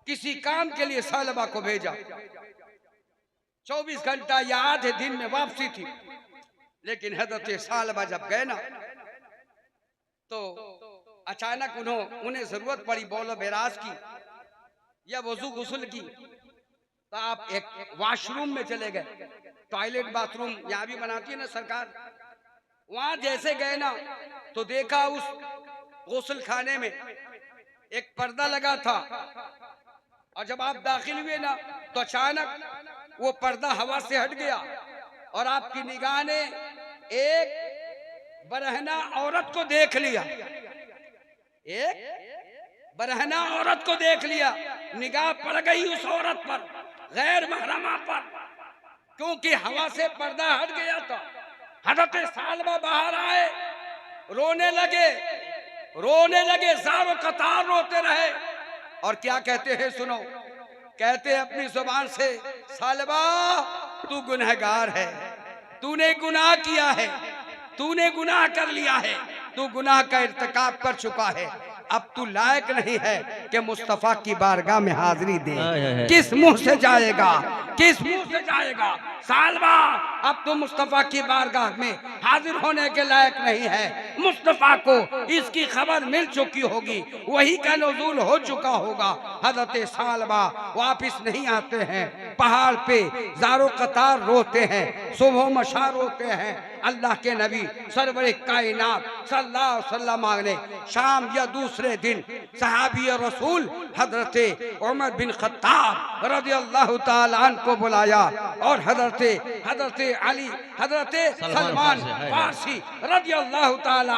किसी काम के लिए सालबा को भेजा। 24 घंटा या आधे दिन में वापसी थी। लेकिन हज़रत सालबा जब गए ना तो अचानक उन्हें जरूरत पड़ी बौलो बेराज की या वजू गुस्ल की। तो आप एक वॉशरूम में चले गए, टॉयलेट बाथरूम यहाँ भी बनाती है ना सरकार। वहां जैसे गए ना तो देखा उस गुस्ल खाने में एक पर्दा लगा था, और जब आप दाखिल हुए ना तो अचानक वो पर्दा हवा से हट गया और आपकी निगाह ने एक बरहना औरत को देख लिया। एक बरहना औरत को देख लिया। निगाह पड़ गई उस औरत पर, गैर महरमा पर, क्योंकि हवा से पर्दा हट गया था। हज़रत सालबा बाहर आए, रोने लगे, ज़ारो कतार रोते रहे। और क्या कहते हैं सुनो, कहते हैं अपनी जुबान से, सालबा तू गुनहगार है, तूने गुनाह किया है, तूने गुनाह कर लिया है, तू गुनाह का इर्तिकाब कर चुका है। अब तू लायक नहीं है कि मुस्तफा की बारगाह में हाजिरी दे। किस मुंह से जाएगा, किस मुंह से जाएगा? सालबा अब तो मुस्तफा की बारगाह में हाजिर होने के लायक नहीं है। मुस्तफा को इसकी खबर मिल चुकी होगी, वही का नुज़ूल हो चुका होगा। हज़रत सालबा वापिस नहीं आते हैं, पहाड़ पे ज़ारो कतार रोते हैं, सुबह मशा रोते हैं। अल्लाह के नबी सरवरे कायनात सल्लल्लाहु अलैहि वसल्लम ने शाम या दूसरे दिन सहाबी रसूल हज़रत उमर बिन खत्ताब रज़ियल्लाहु ताला अन्हु को बुलाया और हज़रत अली, हज़रत सलमान फारसी रज़ियल्लाहु ताला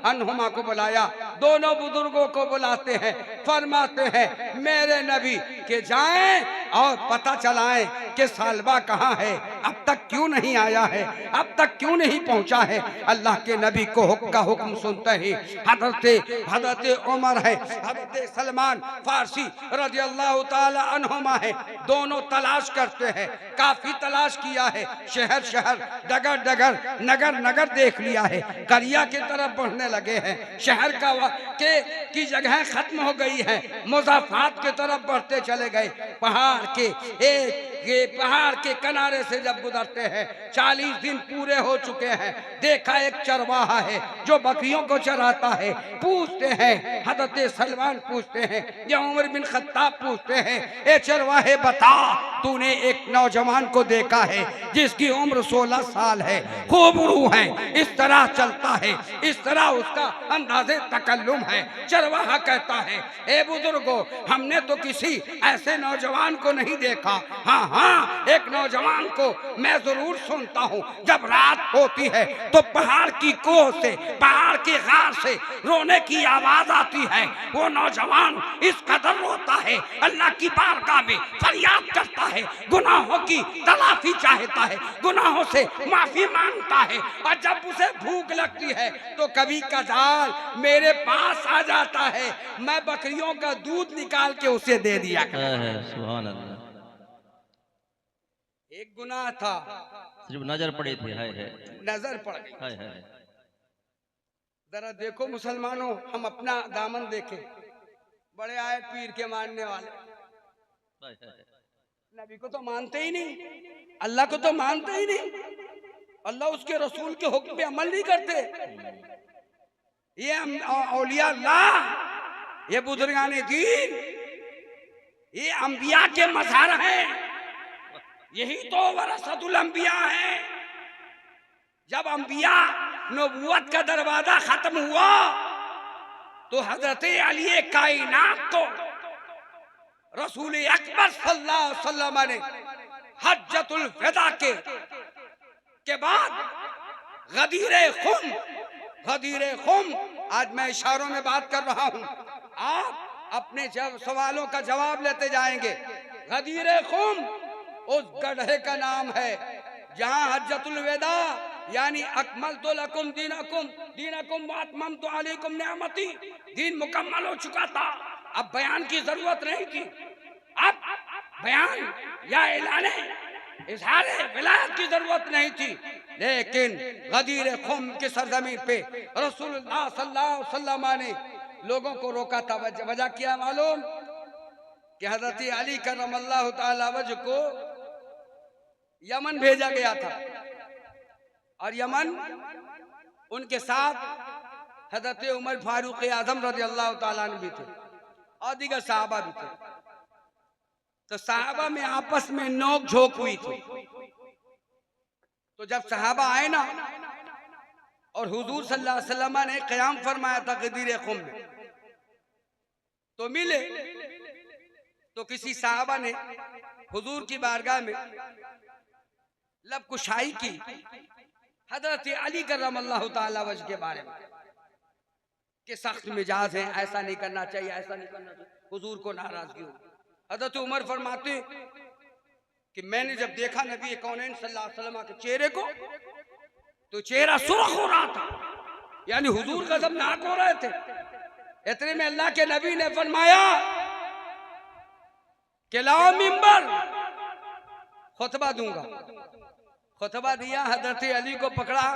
अन्हुमा को बुलाया। दोनों बुजुर्गों को बुलाते हैं, फरमाते हैं मेरे नबी के जाएं और पता चलाएं कि सालबा कहाँ है, अब तक क्यों नहीं आया है, अब तक क्यों नहीं पहुंचा है। अल्लाह के नबी को हुक्म सुनते ही हज़रत उमर है, हज़रत सलमान फारसी रज़ियल्लाहु ताला अन्हुमा है, दोनों तलाश करते हैं। काफी तलाश किया है, शहर शहर, डगर डगर, नगर नगर देख लिया है, करिया की तरफ बढ़ने लगे हैं। शहर की जगह खत्म हो गई है, मुज़ाफ़ात की तरफ बढ़ते चले गए। पहाड़ के एक ये पहाड़ के किनारे से जब गुजरते हैं, 40 दिन पूरे हो चुके हैं, देखा एक चरवाहा है जो बकरियों को चराता है। पूछते हैं, हजरत सलमान पूछते हैं या उमर बिन खत्ताब पूछते हैं, ए चरवाहे बता, तूने एक नौजवान को देखा है जिसकी उम्र 16 साल है, खूब रूह है, इस तरह चलता है, इस तरह उसका अंदाजे तकल्लुम है। चरवाहा कहता है, ए बुजुर्गो, हमने तो किसी ऐसे नौजवान को नहीं देखा। हाँ हाँ, एक नौजवान को मैं जरूर सुनता हूँ। जब रात होती है तो पहाड़ की कोह से, पहाड़ के गार से रोने की आवाज आती है। वो नौजवान इस कदर रोता है, अल्लाह की बारगाह में फरियाद करता है, गुनाहों की तलाफी चाहता है, गुनाहों से माफी मांगता है। और जब उसे भूख लगती है तो कभी कदार मेरे पास आ जाता है, मैं बकरियों का दूध निकाल के उसे दे दिया करता। सुभान अल्लाह। एक गुनाह था, सिर्फ नजर पड़ी थी। हाय हाय नजर पड़ गई। हाय हाय। जरा देखो मुसलमानों, हम अपना दामन देखें। बड़े आए पीर के मानने वाले, हाय हाय। नबी को तो मानते ही नहीं, अल्लाह को तो मानते ही नहीं, अल्लाह उसके रसूल के हुक्म पे अमल नहीं करते। ये औलिया अल्लाह, ये बुजुर्गाने दीन, ये अंबिया के मज़ार हैं। यही तो वरसतुल अंबिया है। जब अंबिया नबूवत का दरवाजा खत्म हुआ तो हजरत अली कायनात को रसूल अकबर सल्लल्लाहु अलैहि वसल्लम ने हज्जतुल विदा के बाद गदीरे खुम, आज मैं इशारों में बात कर रहा हूं, आप अपने सवालों का जवाब लेते जाएंगे। गदीरे खुम उस गड्ढे का नाम है जहां हज्जतुल विदा यानी अकमलतु लकुम दीनकुम व अतममतु अलैकुम निअमती, दीन मुकम्मल हो चुका था, अब बयान की जरूरत नहीं थी। अब बयान या ऐलाने इजहारे विलायत की जरूरत नहीं थी। लेकिन गदीर खुम की सरजमीन पे रसूलुल्लाह सल्लल्लाहु अलैहि वसल्लम ने लोगों को रोका था। वजह क्या मालूम? कि हजरत अली करमल्लाहु ताला वजह को यमन भेजा गया था और यमन उनके साथ हजरत उमर फारूक आजम रज़ी अल्लाह ताला अन्हु भी थे और दीगर सहाबा भी थे। तो सहाबा में आपस में नोक झोंक हुई थी। तो जब सहाबा आए ना और हुजूर सल्लल्लाहु अलैहि वसल्लम ने क़याम फरमाया था गदीर खुम में, तो मिले तो किसी सहाबा ने हुजूर की बारगाह में लब कुशाई की हजरत अली करमल्लाहु ताला वजह के बारे में कि सख्त मिजाज है, ऐसा नहीं करना चाहिए, ऐसा नहीं करना चाहिए, हुजूर को नाराजगी हो। हजरत उमर फरमाते कि मैंने जब देखा नबी कौनैन सल्लल्लाहु अलैहि वसल्लम के चेहरे को तो चेहरा सुर्ख हो रहा था, यानी हुजूर गज़बनाक हो रहे थे। इतने में अल्लाह के नबी ने फरमाया कि लाओ मिंबर, खुतबा दूंगा। खुतबा दिया, हजरत अली को पकड़ा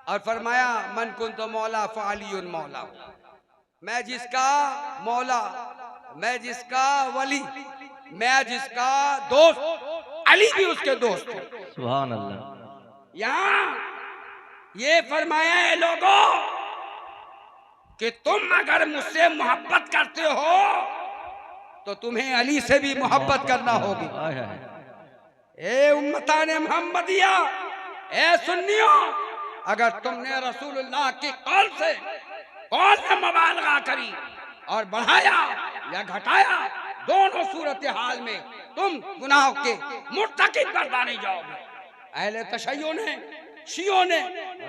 और फरमाया मन कुन तो मौला फ़अलियुन मौला, मैं जिसका मौला, मैं जिसका वली, मैं जिसका दोस्त, अली भी उसके दोस्त थे। सुभान अल्लाह। यहाँ ये फरमाया है लोगों कि तुम अगर मुझसे मोहब्बत करते हो तो तुम्हें अली से भी मोहब्बत करना होगी। हाय हाय। ए उम्मताने मोहम्मदिया, ए सुन्नियों, अगर तुमने रसूलुल्लाह की कौल से कौल में मुबालगा करी और बढ़ाया या घटाया, दोनों सूरत हाल में तुम गुनाह के मुर्तकिब गर्दाने जाओगे। अहले तशय्युओं ने, शियों ने,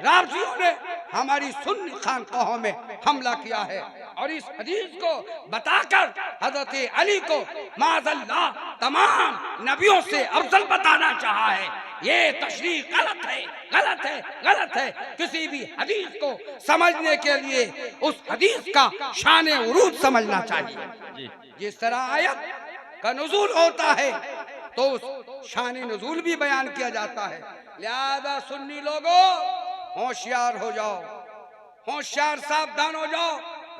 राफ़िज़ियों ने हमारी सुन्नी खानकाहों में हमला किया है और इस हदीस को बताकर हजरत अली को माज़अल्लाह तमाम नबियों से अफजल बताना चाहा है। ये तशरीह गलत है, गलत है, गलत है। किसी भी हदीस को समझने के लिए उस हदीस का शान उरूज समझना चाहिए। जिस तरह आयत का नुज़ूल होता है तो उस शान नुज़ूल भी बयान किया जाता है। लिहाजा सुन्नी लोगों होशियार हो जाओ, होशियार सावधान हो जाओ।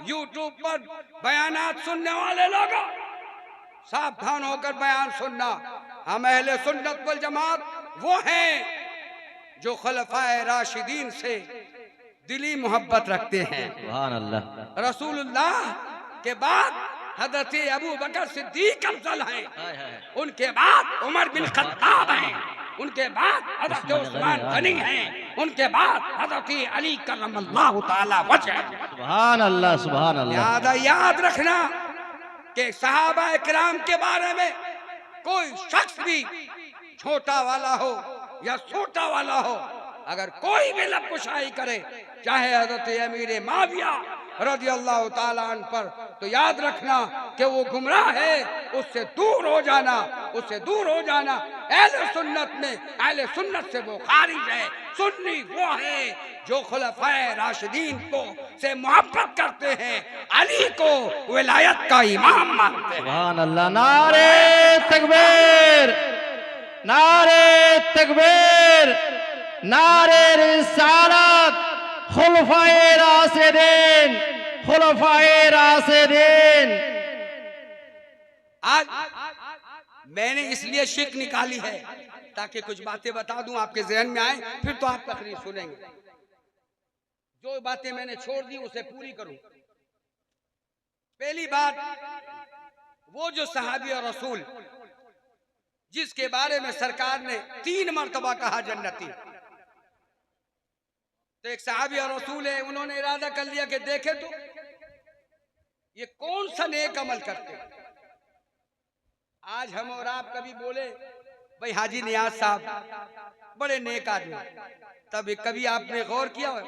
यूट्यूब पर बयानात सुनने वाले लोगों सावधान होकर बयान सुनना। हम अहले सुन्नत वल जमात वो हैं जो खलफाए राशिदीन से दिली मोहब्बत रखते हैं। सुभान अल्लाह। रसूलुल्लाह के बाद हजरत अबू बकर सिद्दीक अफजल हैं, हाय हाय। उनके बाद उमर बिन खत्ताब हैं, उनके बाद हजरत उस्मान गनी हैं, उनके बाद हजरत अली करमल्लाहु ताला वजह। सुभान अल्लाह सुभान अल्लाह। याद रखना कि सहाबा इकराम के बारे में कोई शख्स भी छोटा वाला हो या छोटा वाला हो, अगर कोई भी लबकुशाई करे, चाहे हजरत अमीर माविया रज़ियल्लाहु ताला अन्हु पर, तो याद रखना कि वो गुमराह है, उससे दूर हो जाना, उससे दूर हो जाना। अहले सुन्नत में अहले सुन्नत से वो खारिज है। सुन्नी वो है जो खुलफाए राशिदीन को से मोहब्बत करते हैं, अली को विलायत का इमाम मानते हैं। सुभान अल्लाह। नारे तकबीर, नारे तकबीर, नारे रिसालत, खुलफाए राशिदीन, खुलफाए राशिदीन। आज मैंने इसलिए शिक निकाली है ताकि कुछ बातें बता दूं, आपके जहन में आए, फिर तो आप तकरीर सुनेंगे। जो बातें मैंने छोड़ दी उसे पूरी करूं। पहली बात, वो जो सहाबी और रसूल जिसके बारे में सरकार ने 3 मर्तबा कहा जन्नती, तो एक सहाबी और रसूल है, उन्होंने इरादा कर लिया कि देखे तो ये कौन सा नेक अमल करते हैं। आज हम और आप कभी बोले भाई हाजी नियाज साहब बड़े नेक आदमी, तब कभी आपने गौर किया हो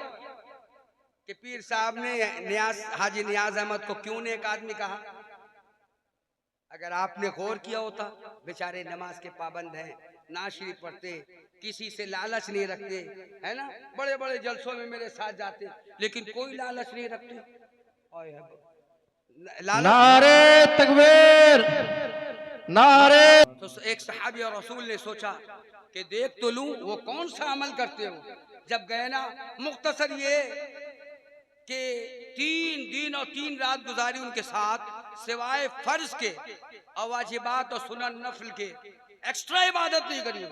कि पीर साहब ने हाजी नियाज अहमद को क्यों नेक आदमी कहा? अगर आपने गौर किया होता, बेचारे नमाज के पाबंद हैं, नाशरी पढ़ते, किसी से लालच नहीं रखते, है ना, बड़े बड़े जलसों में मेरे साथ जाते, लेकिन कोई लालच नहीं रखते। नारे तकबीर, नारे। तो एक सहाबी और रसूल ने सोचा कि देख तो लूं वो कौन सा अमल करते हो। जब गए ना, मुख्तसर ये कि 3 दिन और 3 रात गुजारी उनके साथ, सिवाय फर्ज के और वाजिबात और सुनन नफल के एक्स्ट्रा इबादत नहीं करी।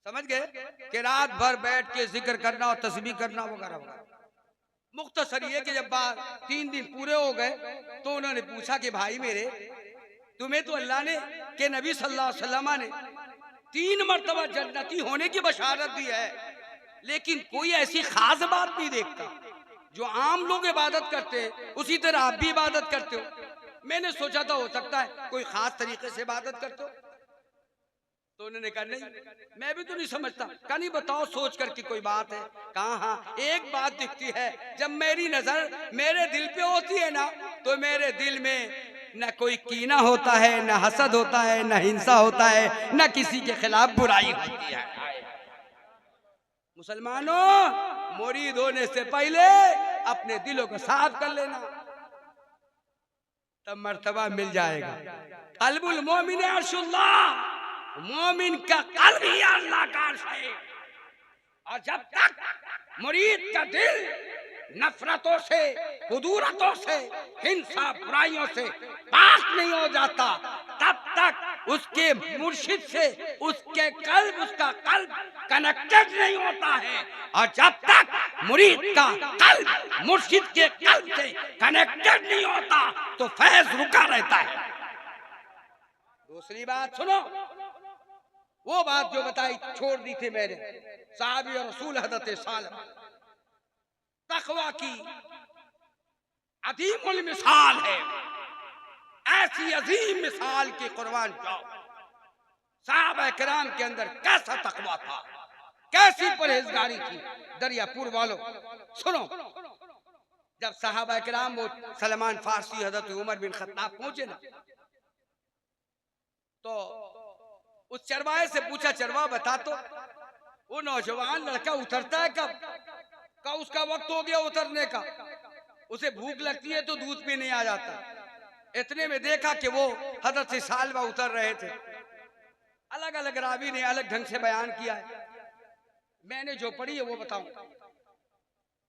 समझ गए कि रात भर बैठ के जिक्र करना और तस्बीह करना वगैरह वगैरह। मुख्तसर ये कि जब 3 दिन पूरे हो गए तो उन्होंने पूछा कि भाई मेरे, तुम्हें तो अल्लाह ने के नबी सल्लल्लाहु अलैहि वसल्लम ने 3 मर्तबा जन्नती होने की बशारत दी है, लेकिन कोई ऐसी खास बात नहीं देखता। जो आम लोग इबादत करते हैं उसी तरह आप भी इबादत करते हो। मैंने सोचा था हो सकता है कोई खास तरीके से इबादत करते हो। तो उन्होंने कहा नहीं, मैं भी तो नहीं समझता। कहा नहीं, बताओ सोच कर की कोई बात है? कहा हाँ, एक बात दिखती है, जब मेरी नजर मेरे दिल पे होती है ना, तो मेरे दिल में न कोई कीना होता है, न हसद होता है, न हिंसा होता है, न किसी के खिलाफ बुराई होती है। मुसलमानों, मुरीद होने से पहले अपने दिलों को साफ कर लेना, तब मर्तबा मिल जाएगा। कल्बुल मोमिन अर्शुल्लाह, मोमिन का कल्ब ही अल्लाह का अर्श है। और जब तक मुरीद का दिल नफरतों से, कुदूरतों से, हिंसा बुराइयों से पाक नहीं हो जाता, तब तक उसके मुर्शिद से उसका कल्ब कनेक्टेड नहीं होता है। और जब तक मुरीद का कल्ब मुर्शिद के कल्ब से कनेक्टेड नहीं होता तो फैज रुका रहता है। दूसरी बात सुनो, वो बात जो बताई छोड़ दी थी मैंने, साहबी और रसूल हज़रत सालम, तक़वा की अजीमुल मिसाल है। ऐसी अजीम मिसाल की कुर्बान जाओ। साहबा किराम के अंदर कैसा तक़वा था, कैसी परहेजगारी थी। दरियापुर वालों सुनो, जब साहबा किराम वो सलमान फारसी हज़रत उमर बिन खत्ताब पहुंचे ना, तो उस चरवाहे से पूछा, चरवा बता तो वो नौजवान लड़का उतरता है कब? का उसका वक्त हो गया उतरने का, उसे भूख लगती है तो दूध पीने आ जाता। इतने में देखा कि वो हज़रत सालबा उतर रहे थे। अलग अलग रावी ने अलग ढंग से बयान किया है, मैंने जो पढ़ी है वो बताऊं।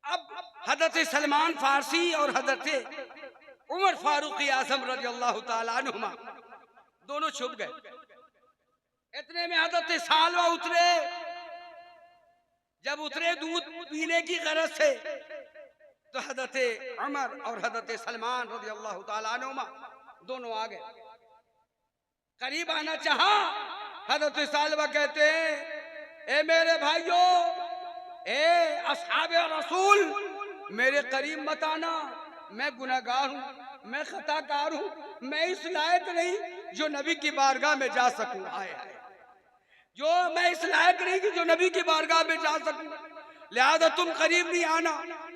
अब हज़रत सलमान फारसी और हज़रत उमर फारूक आज़म रज़ियल्लाहु ताला अन्हुमा दोनों छुप गए। इतने में हजरत सालवा उतरे। जब उतरे दूध पीने की गरज से, तो हजरत उमर और हजरत सलमान रज़ियल्लाहु ताला अन्हुमा दोनों आ गए। करीब आना चाहा, हजरत सालवा कहते हैं, ए मेरे भाइयों, ए असहाबे रसूल, मेरे करीब मत आना, मैं गुनहगार हूँ, मैं खताकार हूँ, मैं इस लायक नहीं जो नबी की बारगाह में जा सकूं। आए आए, जो मैं इस लायक नहीं कि जो नबी की बारगाह में जा सकूं, लिहाजा तुम करीब नहीं आना।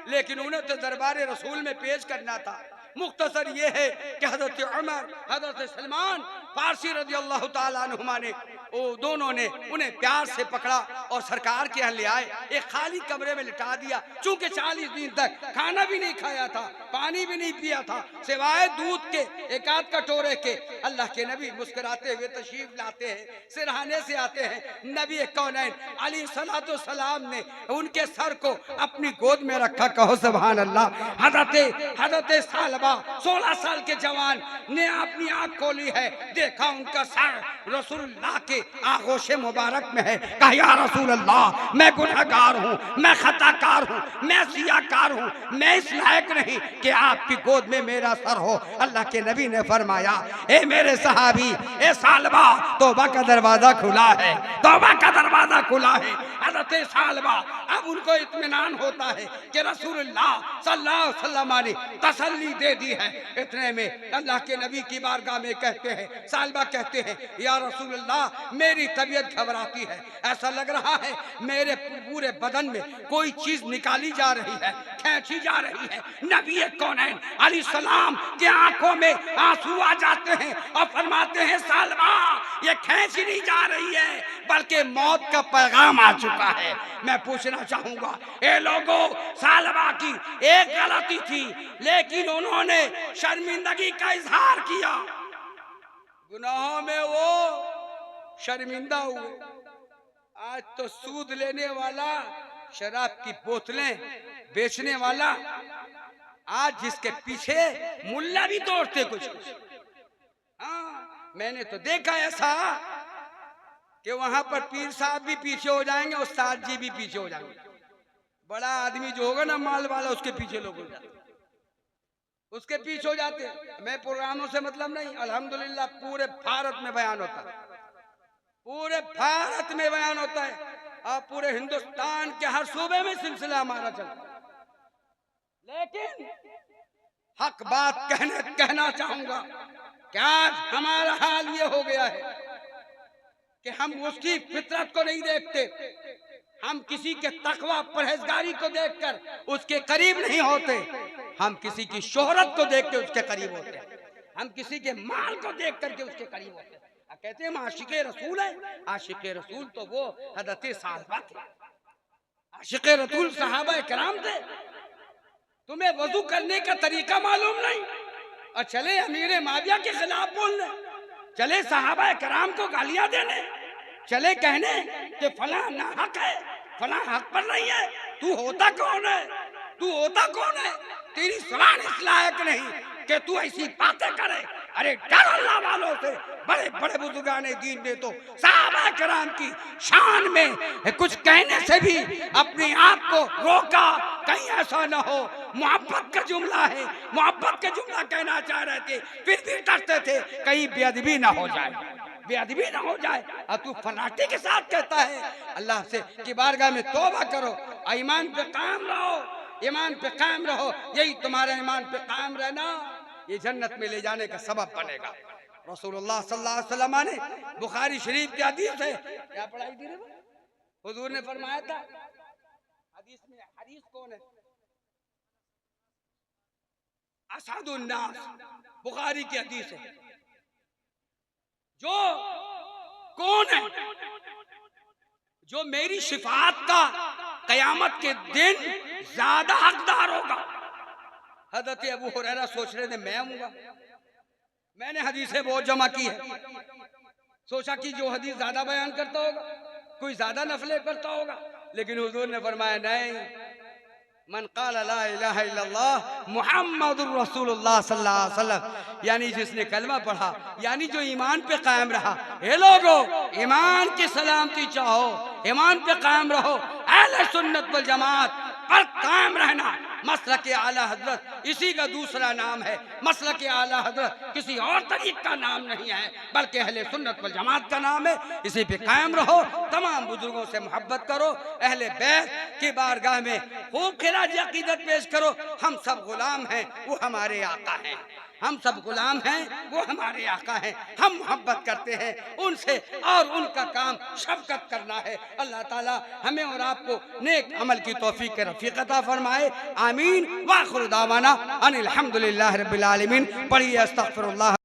लेकिन उन्हें तो दरबार रसूल में पेश करना था। मुख्तसर ये है कि हजरत उमर, हजरत सलमान फारसी रज़ियल्लाहु ताला अन्हुमा ने, वो दोनों ने उन्हें प्यार से पकड़ा और सरकार के यहाँ ले आए। एक खाली कमरे में लिटा दिया। चूंकि 40 दिन तक खाना भी नहीं खाया था, पानी भी नहीं पिया था, सिवाय दूध के एक आध कटोरे के। अल्लाह के नबी मुस्कुराते हुए तशरीफ लाते हैं, सिरहाने से आते हैं। नबी कौनैन अलैहिस्सलातु सलाम ने उनके सर को अपनी गोद में रखा। कहो सुभान अल्लाह। हजरत सालबा 16 साल के जवान ने अपनी आंख खोली है, देखा उनका सर रसूलुल्लाह के आगोश मुबारक में है। कहा या रसूल अल्लाह, मैं गुनहगार हूँ, मैं खताकार हूँ, मैं सियाकार हूँ, मैं इस लायक नहीं कि आपकी गोद में मेरा सर हो। अल्लाह के नबी ने फरमाया, ए मेरे सहाबी, ए सालबा, तौबा का दरवाजा खुला है, तौबा का दरवाजा खुला है। हज़रत सालबा अब उनको इत्मीनान होता है कि रसूलुल्लाह सल्लल्लाहु अलैहि वसल्लम ने तसल्ली दे दी है। इतने में अल्लाह के नबी की बारगाह में कहते हैं, सालबा कहते हैं, या रसूलुल्लाह, मेरी तबीयत घबराती है, ऐसा लग रहा है मेरे पूरे बदन में कोई चीज निकाली जा रही है, खींची जा रही है। नबी कौनैन अलैहिस्सलाम के आंखों में आंसू आ जाते हैं और फरमाते हैं, सालबा, ये खींची नहीं जा रही है, बल्कि मौत का पैगाम आ चुका है। मैं पूछना चाहूंगा, ए लोगों, सालबा की एक गलती थी, लेकिन उन्होंने शर्मिंदगी का इजहार किया, गुनाहों में वो शर्मिंदा हुए। आज तो सूद लेने वाला, शराब की बोतलें बेचने वाला, आज जिसके पीछे मुल्ला भी दौड़ते कुछ। हाँ, मैंने तो देखा ऐसा कि वहां पर पीर साहब भी पीछे हो जाएंगे, उस्ताद जी भी पीछे हो जाएंगे। बड़ा आदमी जो होगा ना, माल वाला, उसके पीछे लोग हो जाते, उसके पीछे हो जाते। मैं प्रोग्रामों से मतलब नहीं, अल्हम्दुलिल्लाह पूरे भारत में बयान होता है, पूरे भारत में बयान होता है, और पूरे हिंदुस्तान के हर सूबे में सिलसिला हमारा चलता है। लेकिन हक बात कहना चाहूंगा कि आज हमारा हाल ये हो गया है कि हम उसकी फितरत को नहीं देखते, हम किसी के तकवा परहेजगारी को देखकर उसके करीब नहीं होते, हम किसी की शोहरत को देख के उसके करीब होते हैं, हम किसी के माल को देख करके उसके करीब होते हैं। कहते हैं हम आशिक़े रसूल है। आशिक़े रसूल तो वो हज़रत सालबा थे, आशिक़े रसूल सहाबा किराम थे। तुम्हें वजू करने का तरीका मालूम नहीं और चले अमीर माविया के खिलाफ बोलने, चले सहाबा किराम को गालियां देने, चले कहने कि फला नाहक है, फला हक पर नहीं है। तू होता कौन है? तू होता कौन है? तेरी ज़बान इस लायक नहीं कि तू ऐसी बातें करे। अरे डर अल्लाह वालों से। बड़े बड़े बुजुर्गान दीन ने तो सहाबा किराम की शान में कुछ कहने से भी अपने आप को रोका, कहीं ऐसा न हो। मोहब्बत का जुमला है, मोहब्बत का जुमला कहना चाह रहे थे, फिर भी डरते थे कहीं बेअदबी ना हो जाए, बेअदबी ना हो जाए। और तू फनाटी के साथ कहता है अल्लाह से कि बारगाह में तौबा करो, ईमान पे कायम रहो, ईमान पे कायम रहो। यही तुम्हारा ईमान पे कायम रहना ये जन्नत में ले जाने का सबब बनेगा। रसूलुल्लाह सल्लल्लाहु अलैहि वसल्लम ने बुखारी शरीफ की हदीस है, क्या पढ़ाई थी रे? हुजूर ने फरमाया था, हदीस में, हदीस कौन है? असदुन नास, बुखारी की हदीस है। जो कौन है जो मेरी शिफात का कयामत के दिन ज्यादा हकदार होगा? हज़रत अबू हुरैरा सोच रहे थे मैं हूँगा। मैंने हदीसें बहुत जमा की है, सोचा कि जो हदीस ज्यादा बयान करता होगा, कोई ज्यादा नफले करता होगा, लेकिन हुजूर ने फरमाया नहीं, मन क़ाल ला इलाहा इल्लल्लाह मुहम्मदुर रसूलुल्लाह सल्लल्लाहु अलैहि वसल्लम, यानी जिसने कलमा पढ़ा, यानी जो ईमान पे कायम रहा। हे लोगो, ईमान की सलामती चाहो, ईमान पे कायम रहो, अहले सुन्नत वल जमात पर कायम रहना। मसलक आला हजरत इसी का दूसरा नाम है। मसलक आला हजरत किसी और तरीक का नाम नहीं है, बल्कि अहले सुन्नत वल जमात का नाम है। इसी पे कायम रहो, तमाम बुजुर्गों से मोहब्बत करो, अहले बैत की बारगाह में खूब खिराज अकीदत पेश करो। हम सब गुलाम हैं, वो हमारे आका हैं। हम सब गुलाम हैं, वो हमारे आका हैं। हम मोहब्बत करते हैं उनसे और उनका काम शफकत करना है। अल्लाह ताला हमें और आपको नेक अमल की तौफीक के रफीक अता फरमाए। आमीन। व आखिर दावाना अनिल हम्दुलिल्लाहि रब्बिल आलमीन। पढ़िए अस्तगफिरुल्लाह।